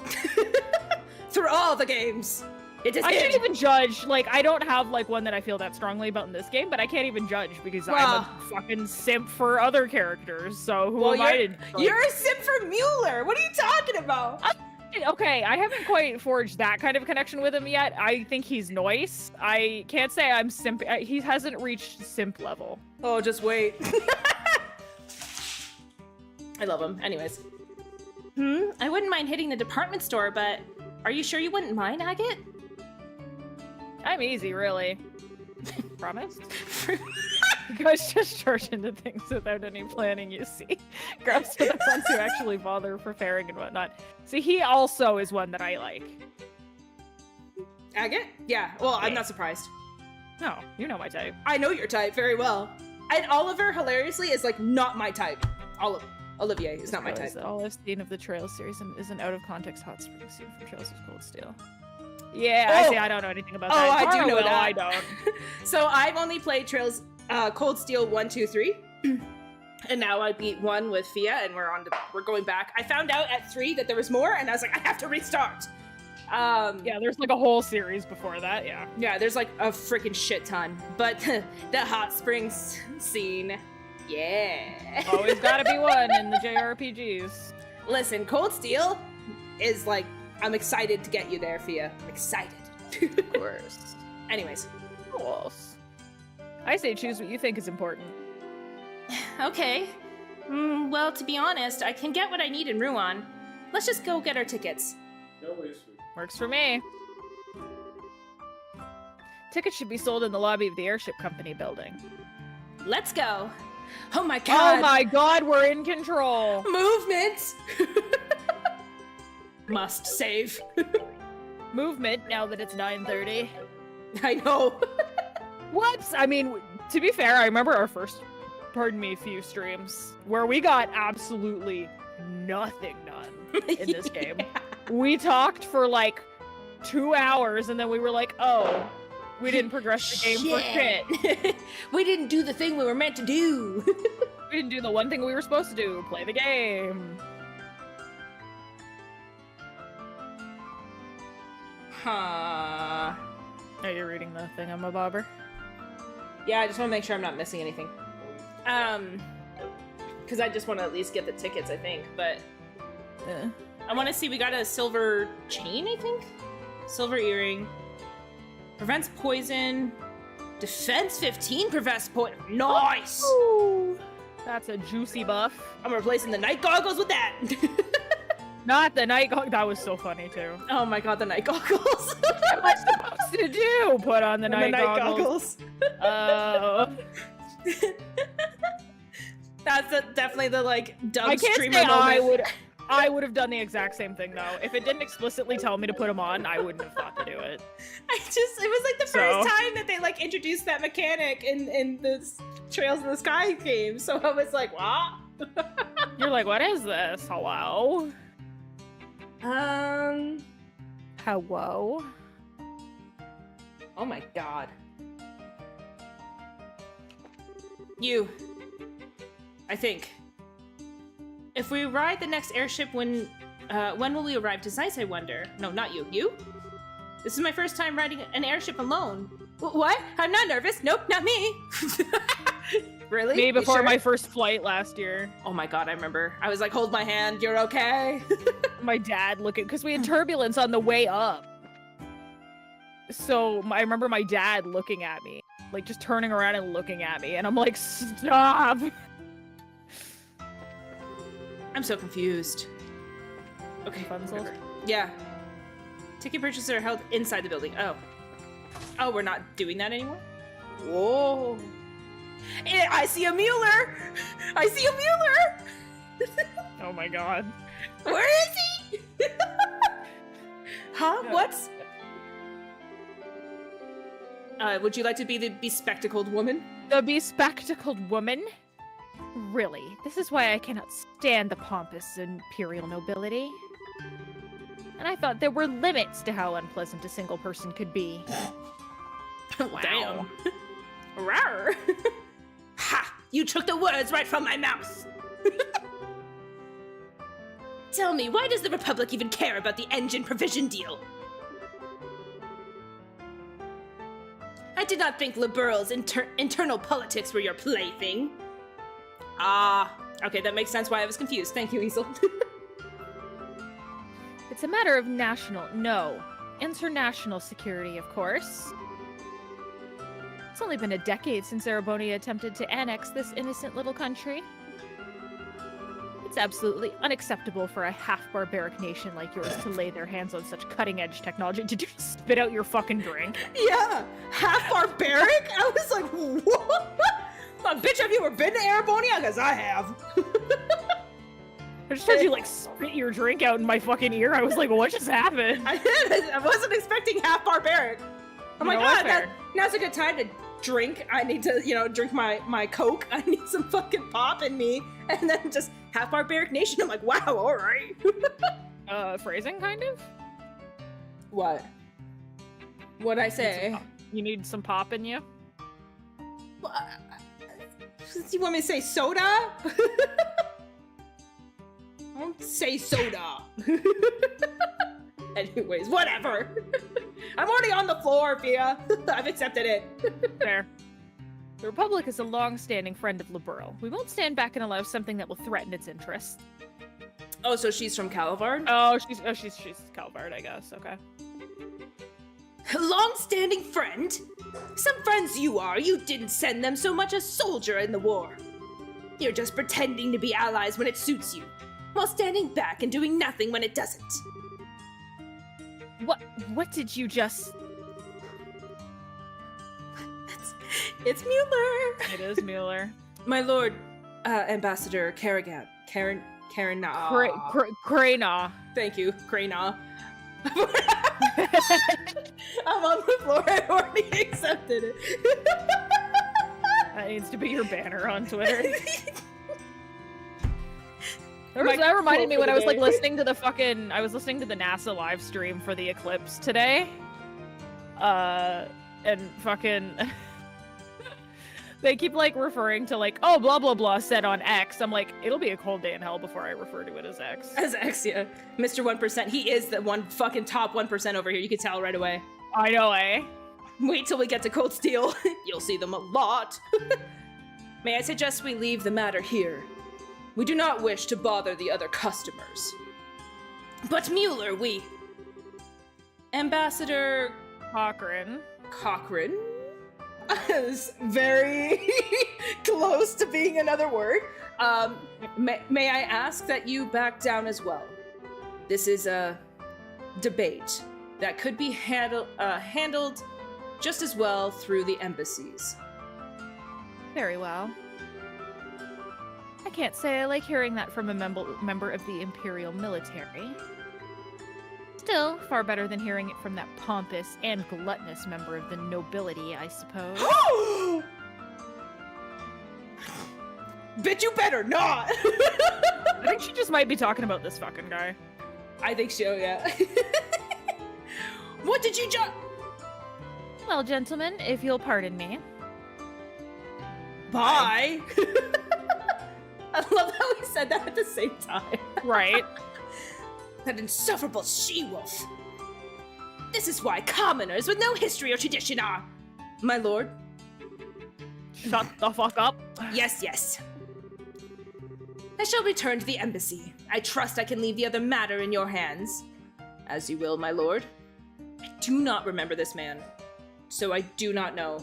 Through all the games. It is I can't even judge. Like, I don't have like one that I feel that strongly about in this game, but I can't even judge because I'm a fucking simp for other characters. So who am I to? Like... You're a simp for Mueller. What are you talking about? Okay, I haven't quite forged that kind of connection with him yet. I think he's nice. I can't say I'm simp. He hasn't reached simp level. Oh, just wait. I love him. Anyways. I wouldn't mind hitting the department store, but are you sure you wouldn't mind, Agate? I'm easy, really. Promise? You guys just charge into things without any planning, you see. Grubs are the ones who actually bother preparing and whatnot. See, he also is one that I like. Agate? Yeah, well, I'm not surprised. No, you know my type. I know your type very well. And Oliver, hilariously, is like not my type. Olivier is not my type. All I've seen of the Trails series is an out-of-context hot spring scene from Trails of Cold Steel. Yeah, I don't know anything about that. I do know will, that. I don't. So I've only played Trails Cold Steel 1, 2, 3. And now I beat 1 with Fia, and we're going back. I found out at 3 that there was more, and I was like, I have to restart. Yeah, there's like a whole series before that, yeah. Yeah, there's like a freaking shit ton. But the hot springs scene, yeah. Always gotta be one in the JRPGs. Listen, Cold Steel is like, I'm excited to get you there, Fia. I'm excited. Of course. Anyways. I say choose what you think is important. Okay. Well, to be honest, I can get what I need in Ruan. Let's just go get our tickets. Works for me. Tickets should be sold in the lobby of the airship company building. Let's go. Oh my god. Oh my god, we're in control. Movement. Must save. Movement now that it's 9:30. I know. Whoops! I mean, to be fair, I remember our first, few streams where we got absolutely nothing done in this game. We talked for like 2 hours and then we were like, oh, we didn't progress the game for shit. We didn't do the thing we were meant to do. We didn't do the one thing we were supposed to do, play the game. Huh. Are you reading the thing on my bobber? Yeah, I just want to make sure I'm not missing anything. Because I just want to at least get the tickets, I think, but... I want to see, we got a silver chain, I think? Silver earring. Prevents poison. Defense 15 prevents poison. Nice! Ooh, that's a juicy buff. I'm replacing the night goggles with that. Not the night goggles. That was so funny, too. Oh my god, the night goggles. What am I supposed to do? Put on the night goggles. Oh. That's definitely the, like, dumb I can't streamer say moment. I would have done the exact same thing, though. If it didn't explicitly tell me to put them on, I wouldn't have thought to do it. It was like the first time that they, like, introduced that mechanic in the Trails in the Sky game. So I was like, what? You're like, what is this? Hello? Hello? Oh my god. I think. If we ride the next airship, when will we arrive to Zeiss, I wonder? No, not you. You? This is my first time riding an airship alone. What? I'm not nervous. Nope, not me. Really? Me before sure? my first flight last year. Oh my god, I remember. I was like, hold my hand, you're okay? My dad looking, because we had turbulence on the way up. So I remember my dad looking at me, like just turning around and looking at me, and I'm like, stop! I'm so confused. Okay, whatever. Yeah. Ticket purchases are held inside the building. Oh. Oh, we're not doing that anymore? Whoa. I see a Mueller! I see a Mueller! Oh my god. Where is he? Huh? No. What? Would you like to be the bespectacled woman? The bespectacled woman? Really? This is why I cannot stand the pompous imperial nobility. And I thought there were limits to how unpleasant a single person could be. Wow. Damn. Rawr. Ha! You took the words right from my mouth! Tell me, why does the Republic even care about the engine provision deal? I did not think liberals' internal politics were your plaything. Ah, okay, that makes sense why I was confused. Thank you, Easel. It It's a matter of international security, of course. It's only been a decade since Erebonia attempted to annex this innocent little country. It's absolutely unacceptable for a half-barbaric nation like yours to lay their hands on such cutting-edge technology. Did you just spit out your fucking drink? Yeah, half barbaric? I was like, what? Bitch, have you ever been to Erebonia? Because I have. I just heard you, like, spit your drink out in my fucking ear. I was like, what just happened? I did. I wasn't expecting half barbaric. Oh my god, now's a good time to drink. I need to, drink my Coke. I need some fucking pop in me. And then just half barbaric nation. I'm like, wow, all right. Phrasing, kind of? What? What'd I say? You need some pop in you? You want me to say soda? Don't say soda. Anyways, whatever. I'm already on the floor, Fia. I've accepted it. Fair. The Republic is a long-standing friend of Liberl. We won't stand back and allow something that will threaten its interests. Oh, so she's from Calvard? She's Calvard, I guess. Okay. Long-standing friend? Some friends you are. You didn't send them so much a soldier in the war. You're just pretending to be allies when it suits you, while standing back and doing nothing when it doesn't. What did you just... It's Mueller. It is Mueller. My lord, Ambassador Karagan. Karana. Krana. Thank you, Krana. I'm on the floor. I already accepted it. That needs to be your banner on Twitter. That reminded me when I was like listening to the NASA live stream for the eclipse today. And fucking they keep like referring to like, oh, blah blah blah said on X. I'm like, it'll be a cold day in hell before I refer to it as X. As X, yeah. Mr. 1%. He is the one fucking top 1% over here. You can tell right away. I know, eh? Wait till we get to Cold Steel. You'll see them a lot. May I suggest we leave the matter here? We do not wish to bother the other customers. But Mueller, Ambassador Cochrane is very close to being another word. May I ask that you back down as well? This is a debate that could be handled just as well through the embassies. Very well. I can't say I like hearing that from a member of the Imperial military. Still, far better than hearing it from that pompous and gluttonous member of the nobility, I suppose. Bitch, you better not! I think she just might be talking about this fucking guy. I think so, yeah. What did you just... Well, gentlemen, if you'll pardon me. Bye! I love how we said that at the same time. Right. That insufferable she-wolf. This is why commoners with no history or tradition are. My lord? Shut the fuck up. Yes. I shall return to the embassy. I trust I can leave the other matter in your hands. As you will, my lord. I do not remember this man, so I do not know.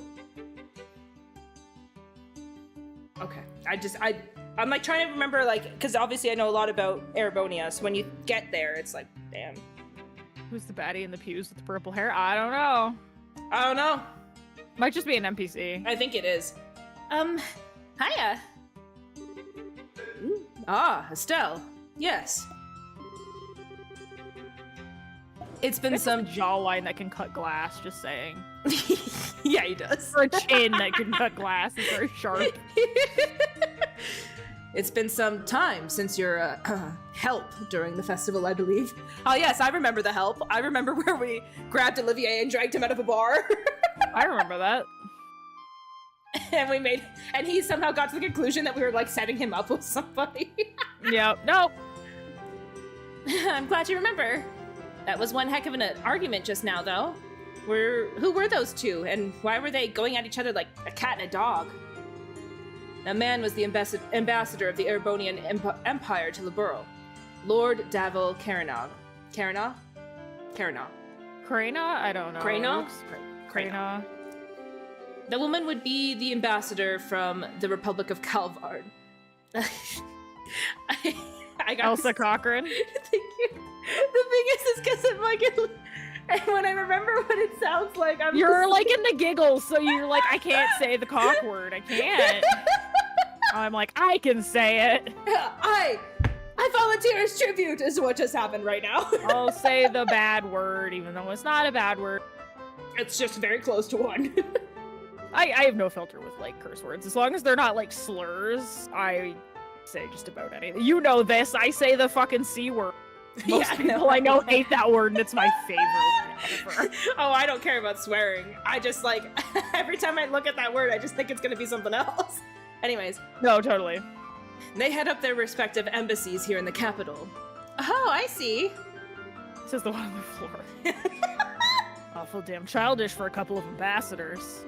Okay, I'm like trying to remember, like, because obviously I know a lot about Erebonia, so when you get there, it's like, damn. Who's the baddie in the pews with the purple hair? I don't know. Might just be an NPC. I think it is. Hiya. Estelle. Yes. It's been some jawline that can cut glass, just saying. Yeah, he does. Or a chin that can cut glass. It's very sharp. It's been some time since your help during the festival, I believe. Oh yes, I remember the help. I remember where we grabbed Olivier and dragged him out of a bar. I remember that. And he somehow got to the conclusion that we were like setting him up with somebody. Yep. Nope. I'm glad you remember. That was one heck of an argument just now, though. Who were those two, and why were they going at each other like a cat and a dog? That man was the ambassador of the Erebonian Empire to Liberl, Lord Davil Karina? Krana? I don't know. Krana? Krana. The woman would be the ambassador from the Republic of Calvard. I got Elsa Cochran. Thank you. The thing is because I'm like, and when I remember what it sounds like, You're like in the giggles, so you're like, I can't say the cock word. I can't. I'm like, I can say it. I volunteer as tribute is what just happened right now. I'll say the bad word, even though it's not a bad word. It's just very close to one. I have no filter with like curse words. As long as they're not like slurs, I say just about anything. You know this. I say the fucking C word. Most people I know hate that word, and it's my favorite word ever. Oh, I don't care about swearing. I just like, every time I look at that word, I just think it's gonna be something else. Anyways. No, totally. They head up their respective embassies here in the capital. Oh, I see. This is the one on the floor. Awful damn childish for a couple of ambassadors.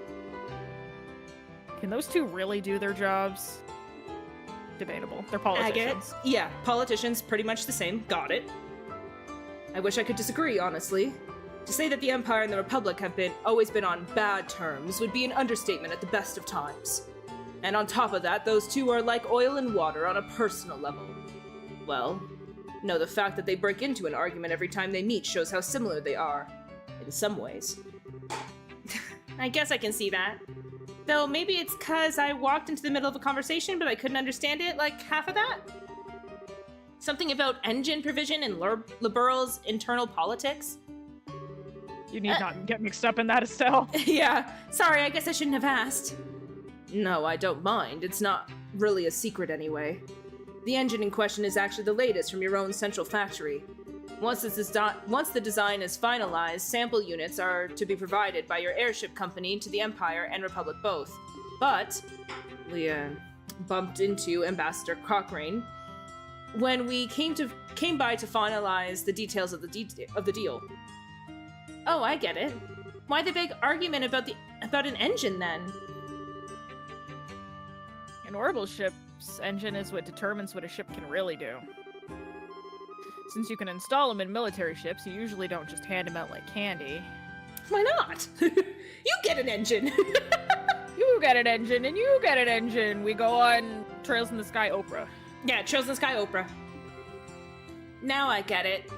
Can those two really do their jobs? Debatable. They're politicians. Agate? Yeah, politicians, pretty much the same. Got it. I wish I could disagree, honestly. To say that the Empire and the Republic have always been on bad terms would be an understatement at the best of times. And on top of that, those two are like oil and water on a personal level. Well, no, the fact that they break into an argument every time they meet shows how similar they are. In some ways. I guess I can see that. Though maybe it's because I walked into the middle of a conversation, but I couldn't understand it, like half of that. Something about engine provision and liberals' internal politics. You need not get mixed up in that, Estelle. Yeah, sorry, I guess I shouldn't have asked. No, I don't mind. It's not really a secret anyway. The engine in question is actually the latest from your own central factory. Once the design is finalized, sample units are to be provided by your airship company to the Empire and Republic both. But we bumped into Ambassador Cochrane when we came by to finalize the details of the deal. Oh, I get it. Why the big argument about an engine then? An orbital ship's engine is what determines what a ship can really do. Since you can install them in military ships, you usually don't just hand them out like candy. Why not? You get an engine! You get an engine, and you get an engine! We go on Trails in the Sky Oprah. Yeah, Trails in the Sky Oprah. Now I get it.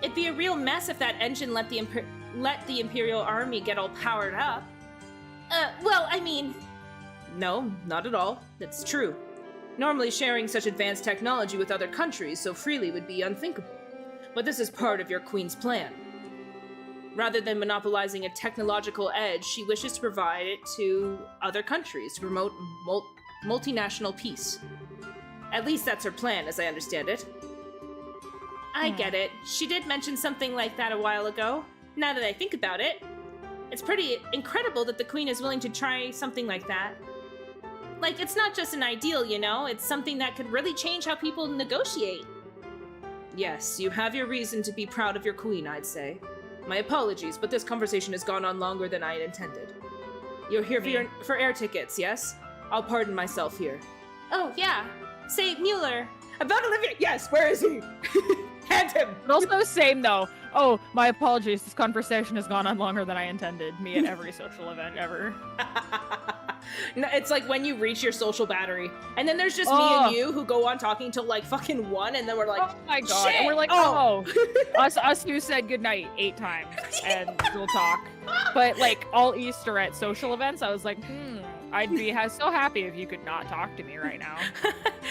It'd be a real mess if that engine let the Imperial Army get all powered up. Well, I mean... No, not at all. That's true. Normally sharing such advanced technology with other countries so freely would be unthinkable. But this is part of your queen's plan. Rather than monopolizing a technological edge, she wishes to provide it to other countries to promote multinational peace. At least that's her plan, as I understand it. I get it. She did mention something like that a while ago. Now that I think about it, it's pretty incredible that the queen is willing to try something like that. Like, it's not just an ideal, you know? It's something that could really change how people negotiate. Yes, you have your reason to be proud of your queen, I'd say. My apologies, but this conversation has gone on longer than I had intended. You're here for air tickets, yes? I'll pardon myself here. Oh, yeah. Say, Mueller. About Olivia. Yes, where is he? Hand him. But also same, though. Oh, my apologies. This conversation has gone on longer than I intended. Me at every social event ever. No, it's like when you reach your social battery, and then there's just me and you who go on talking till like fucking 1, and then we're like, oh my god, shit! And we're like, us who said goodnight 8 times, and we'll talk. But like all Easter at social events, I was like, I'd be so happy if you could not talk to me right now.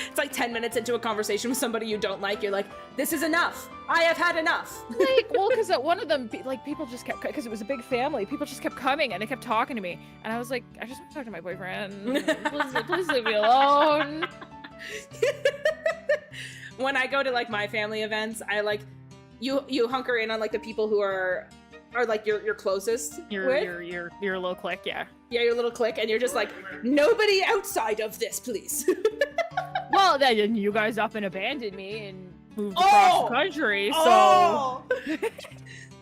It's like 10 minutes into a conversation with somebody you don't like, you're like, this is enough. I have had enough. Like, well, because at one of them, like, people just kept, because it was a big family, people just kept coming and they kept talking to me. And I was like, I just want to talk to my boyfriend. Please leave me alone. When I go to like my family events, I like, you hunker in on like the people who are like your closest. Your little clique, yeah. Yeah, your little clique, and you're just like, nobody outside of this, please. Well, then you guys up and abandoned me and moved across the country, so...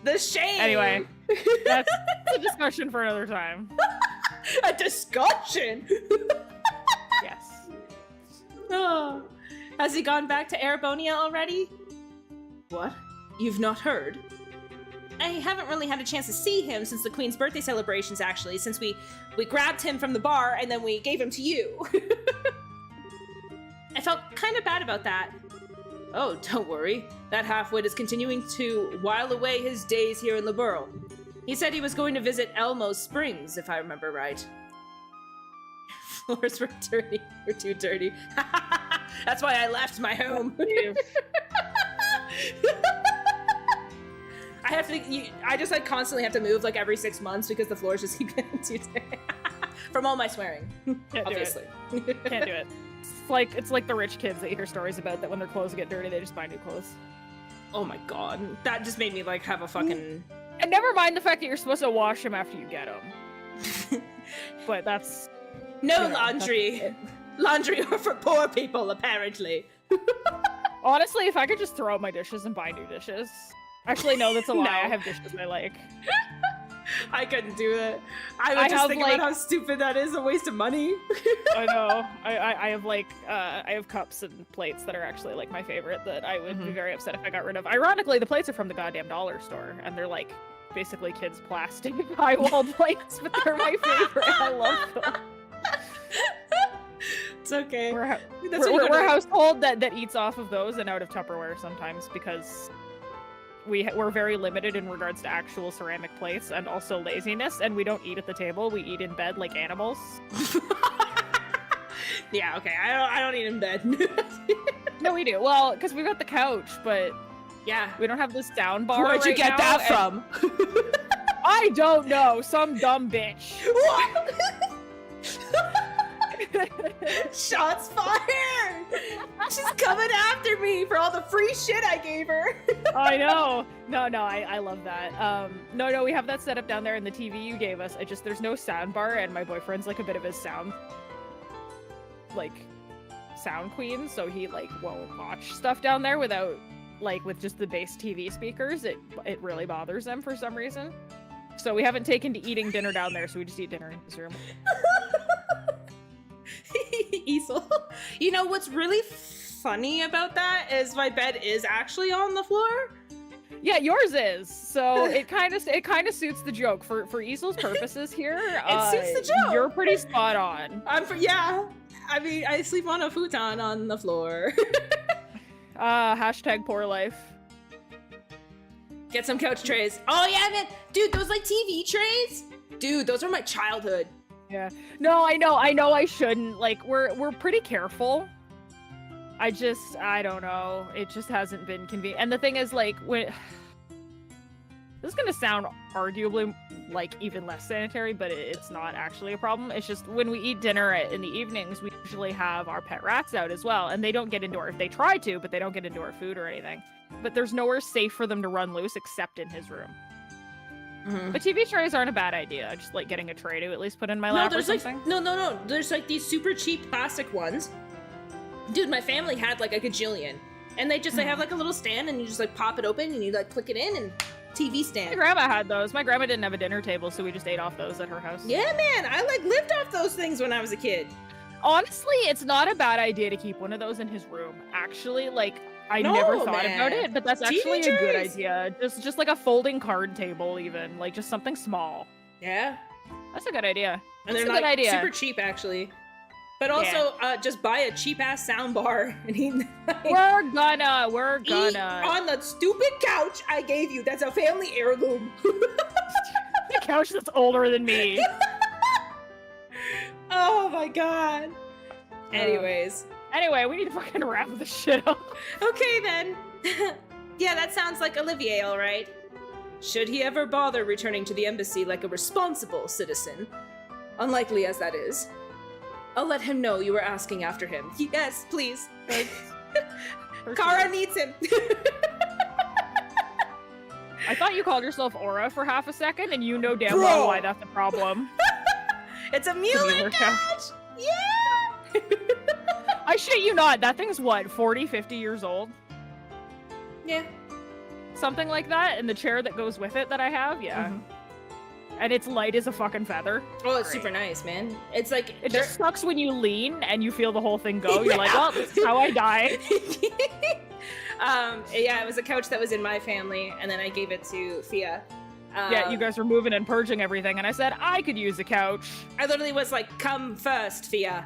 The shame! Anyway, that's a discussion for another time. A discussion? Yes. Oh. Has he gone back to Arabonia already? What? You've not heard? I haven't really had a chance to see him since the Queen's birthday celebrations, actually, since we grabbed him from the bar and then we gave him to you. I felt kind of bad about that. Oh, don't worry. That half-wit is continuing to while away his days here in the borough. He said he was going to visit Elmo Springs, if I remember right. Floors were dirty. Were too dirty. That's why I left my home. I just like constantly have to move like every 6 months because the floors just keep getting too dirty. From all my swearing. Can't obviously. Do it. Can't do it. It's like the rich kids that you hear stories about that when their clothes get dirty, they just buy new clothes. Oh my god. That just made me like have a fucking... And never mind the fact that you're supposed to wash them after you get them. But that's... No laundry. Laundry are for poor people, apparently. Honestly, if I could just throw out my dishes and buy new dishes. Actually, no, that's a lie. No. I have dishes I like. I couldn't do it. I was just thinking about how stupid that is, a waste of money. I know. I have like I have cups and plates that are actually like my favorite that I would be very upset if I got rid of. Ironically, the plates are from the goddamn dollar store and they're like basically kids' plastic high-walled plates, but they're my favorite. I love them. It's okay. We're a household that eats off of those and out of Tupperware sometimes because we're very limited in regards to actual ceramic plates and also laziness, and we don't eat at the table. We eat in bed like animals. Yeah, okay. I don't eat in bed. No, we do. Well, because we got the couch, but yeah, we don't have the sound bar. Where'd you get that from? I don't know. Some dumb bitch. What? Shots fired! She's coming after me for all the free shit I gave her. I know. No, I love that. No, we have that set up down there in the TV you gave us. There's no sound bar, and my boyfriend's like a bit of a sound queen, so he like won't watch stuff down there without with just the base TV speakers. It really bothers him for some reason. So we haven't taken to eating dinner down there, so we just eat dinner in his room. Easel. You know what's really funny about that is my bed is actually on the floor. Yeah, yours is. So it kind of suits the joke for Easel's purposes here. It suits the joke. You're pretty spot on. Yeah. I mean, I sleep on a futon on the floor. Hashtag poor life. Get some couch trays. Oh yeah, man. Dude, those like TV trays? Dude, those are my childhood. Yeah. No, I know I shouldn't. Like, we're pretty careful. I don't know. It just hasn't been convenient. And the thing is, like, this is gonna sound arguably, like, even less sanitary, but it's not actually a problem. It's just when we eat dinner in the evenings, we usually have our pet rats out as well, and they don't get into they try to, but they don't get into our food or anything. But there's nowhere safe for them to run loose except in his room. Mm-hmm. But TV trays aren't a bad idea. Just like getting a tray to at least put in my lap or something. No. There's like these super cheap plastic ones. Dude, my family had like a gajillion. And they have like a little stand and you just like pop it open and you like click it in and TV stand. My grandma had those. My grandma didn't have a dinner table, so we just ate off those at her house. Yeah, man. I like lived off those things when I was a kid. Honestly, it's not a bad idea to keep one of those in his room. Actually, I never thought about it, but that's actually a good idea. Just like a folding card table, even just something small. Yeah, that's a good idea. And they're a good idea. Super cheap, actually. But also, just buy a cheap ass sound bar and eat. We're gonna eat on the stupid couch I gave you. That's a family heirloom. The couch that's older than me. Oh my god. Anyway, we need to fucking wrap this shit up. Okay, then. Yeah, that sounds like Olivier, all right. Should he ever bother returning to the embassy like a responsible citizen, unlikely as that is, I'll let him know you were asking after him. Yes, please. Kara needs him. I thought you called yourself Aura for half a second, and you know damn well why that's a problem. It's a muley couch! Yeah! I shit you not, that thing's what, 40, 50 years old? Yeah. Something like that, and the chair that goes with it that I have, yeah. Mm-hmm. And it's light as a fucking feather. Oh, it's super nice, man. It's like... It just sucks when you lean and you feel the whole thing go. You're like, well, this is how I die. Yeah, it was a couch that was in my family, and then I gave it to Fia. Yeah, you guys were moving and purging everything, and I said I could use a couch. I literally was like, come first, Fia.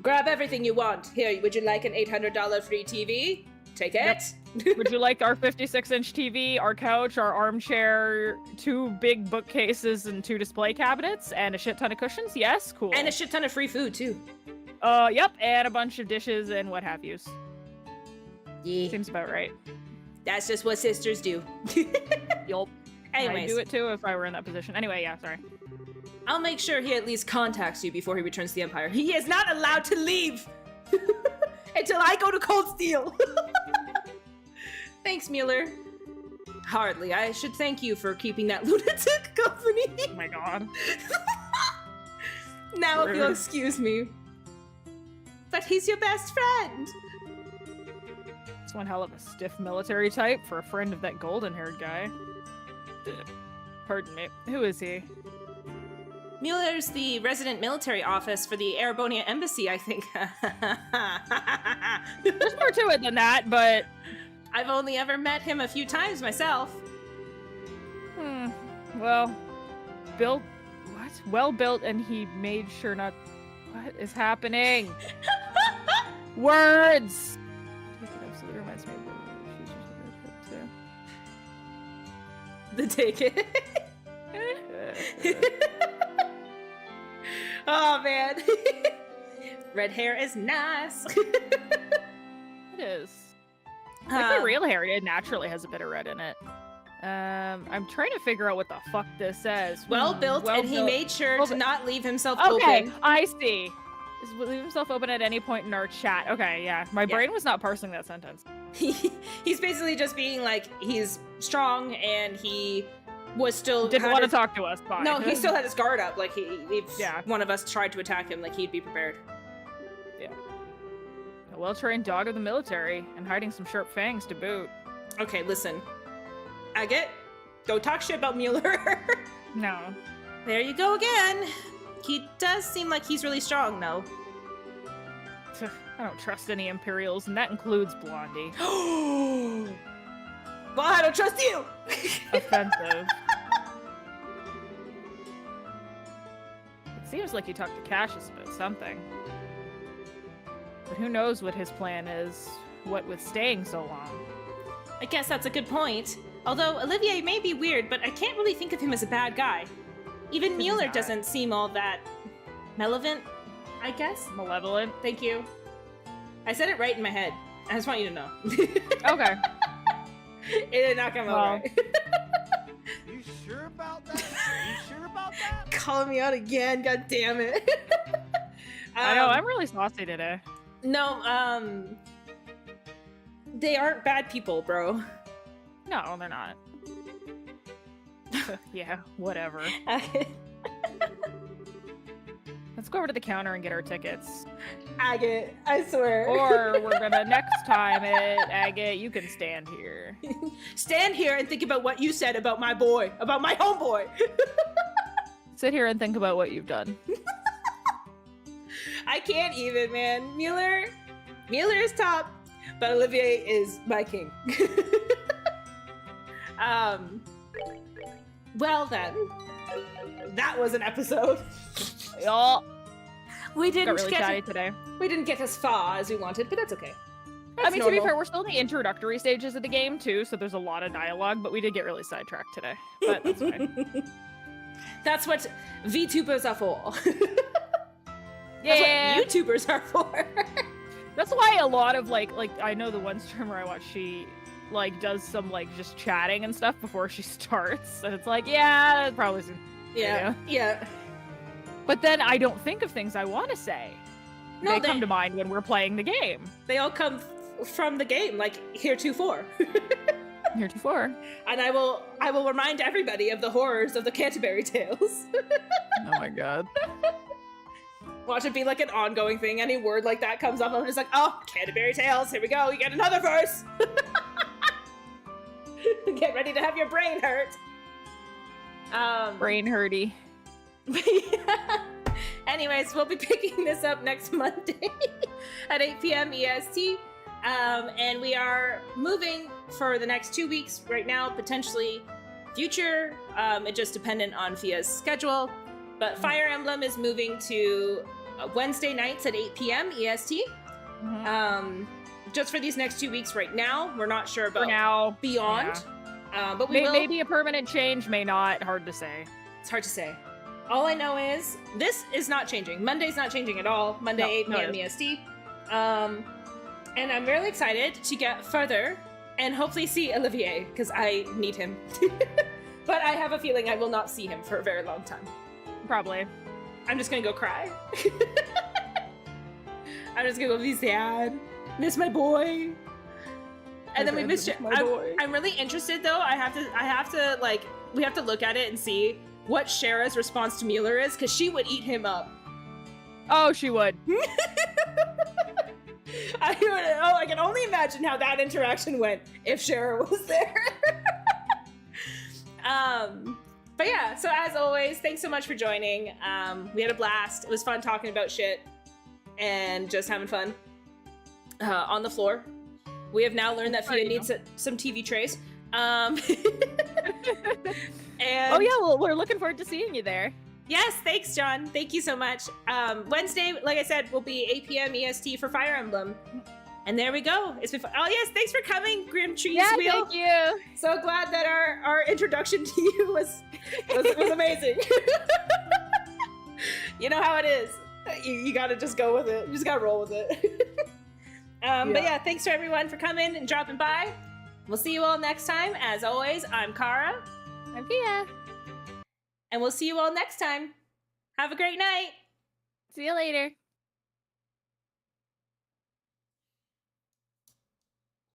Grab everything you want. Here, would you like an $800 free TV? Take it. Yep. Would you like our 56-inch TV, our couch, our armchair, 2 big bookcases, and 2 display cabinets, and a shit ton of cushions? Yes, cool. And a shit ton of free food, too. Yep, and a bunch of dishes and what have yous. Yeah. Seems about right. That's just what sisters do. Yup. Anyways. I'd do it too if I were in that position. Anyway, yeah, sorry. I'll make sure he at least contacts you before he returns to the Empire. He is not allowed to leave until I go to Cold Steel. Thanks, Mueller. Hardly. I should thank you for keeping that lunatic company. Oh my god. Now if you'll Rude. excuse me. But he's your best friend. It's one hell of a stiff military type for a friend of that golden-haired guy. Pardon me. Who is he? Mueller's the resident military office for the Erebonia Embassy, I think. There's more to it than that, but... I've only ever met him a few times myself. Well, built... What? Well built, and he made sure not... What is happening? Words! It absolutely reminds me of The ticket. Oh man. Red hair is nice. It is. Like my real hair, it naturally has a bit of red in it. I'm trying to figure out what the fuck this says. Well built, and he made sure to not leave himself Okay, open. I see. Just leave himself open at any point in our chat. Okay, yeah. My brain was not parsing that sentence. He's basically just being like, he's strong, and he was still Didn't want to talk to us. Fine. No, he still had his guard up. Like if Yeah. one of us tried to attack him, like he'd be prepared. Yeah. A well-trained dog of the military, and hiding some sharp fangs to boot. Okay, listen. Agate, don't talk shit about Mueller. No. There you go again. He does seem like he's really strong, though. I don't trust any Imperials, and that includes Blondie. Well, I don't trust you. Offensive. It seems like you talked to Cassius about something. But who knows what his plan is, what with staying so long. I guess that's a good point. Although Olivier may be weird, but I can't really think of him as a bad guy. Even Mueller doesn't seem all that malevolent, I guess. Malevolent. Thank you. I said it right in my head. I just want you to know. Okay. It did not come out right. You sure about that? You sure about that? Calling me out again, god damn it. I know, I'm really saucy today. No, they aren't bad people, bro. No, they're not. Yeah, whatever. Let's go over to the counter and get our tickets. Agate, I swear. Or we're gonna next time at Agate, you can stand here. Stand here and think about what you said about my boy, about my homeboy. Sit here and think about what you've done. I can't even, man. Mueller is top, but Olivier is my king. Well then, that was an episode. Y'all We didn't got really chatty today. We didn't get as far as we wanted, but that's okay. I mean, to be normal. fair, we're still in the introductory stages of the game too, so there's a lot of dialogue, but we did get really sidetracked today. But that's fine. That's what VTubers are for. Yeah. That's what YouTubers are for. That's why a lot of like I know the one streamer I watch, she like does some like just chatting and stuff before she starts, and it's like, yeah, that's probably some Yeah. But then I don't think of things I want to say. No, they come to mind when we're playing the game. They all come from the game, like heretofore. Heretofore. And I will remind everybody of the horrors of the Canterbury Tales. Oh my god. Watch it be like an ongoing thing. Any word like that comes up, I'm just like, oh, Canterbury Tales, here we go, you get another verse. Get ready to have your brain hurt. Brain hurty. Anyways, we'll be picking this up next Monday at 8 p.m. EST. And we are moving for the next 2 weeks right now, potentially future. It just dependent on Fia's schedule. But Fire Emblem is moving to Wednesday nights at 8 p.m. EST. Just for these next 2 weeks right now. We're not sure about For now, beyond. But we will. Maybe a permanent change, may not. Hard to say. It's hard to say. All I know is this is not changing. Monday's not changing at all. Monday, 8 p.m. EST. And I'm really excited to get further and hopefully see Olivier, because I need him. But I have a feeling I will not see him for a very long time. Probably. I'm just gonna go cry. I'm just gonna go be sad. Miss my boy. And then we missed it. I'm really interested though. I have to like, we have to look at it and see what Shara's response to Mueller is, because she would eat him up. Oh, she would. I can only imagine how that interaction went if Shara was there. But yeah, so as always, thanks so much for joining. We had a blast. It was fun talking about shit and just having fun on the floor. We have now learned that Fia needs some TV trays. And oh yeah, well, we're looking forward to seeing you there. yes, thanks, John. Thank you so much. Wednesday, like I said, will be 8 p.m. EST for Fire Emblem. And there we go. It's been fun. Oh yes, thanks for coming, Grim Trees Wheel. Thank you. So glad that our introduction to you was amazing. You know how it is. You gotta just go with it. You just gotta roll with it. But yeah, thanks to everyone for coming and dropping by. We'll see you all next time. As always, I'm Kara. I'm Fia. And we'll see you all next time. Have a great night. See you later.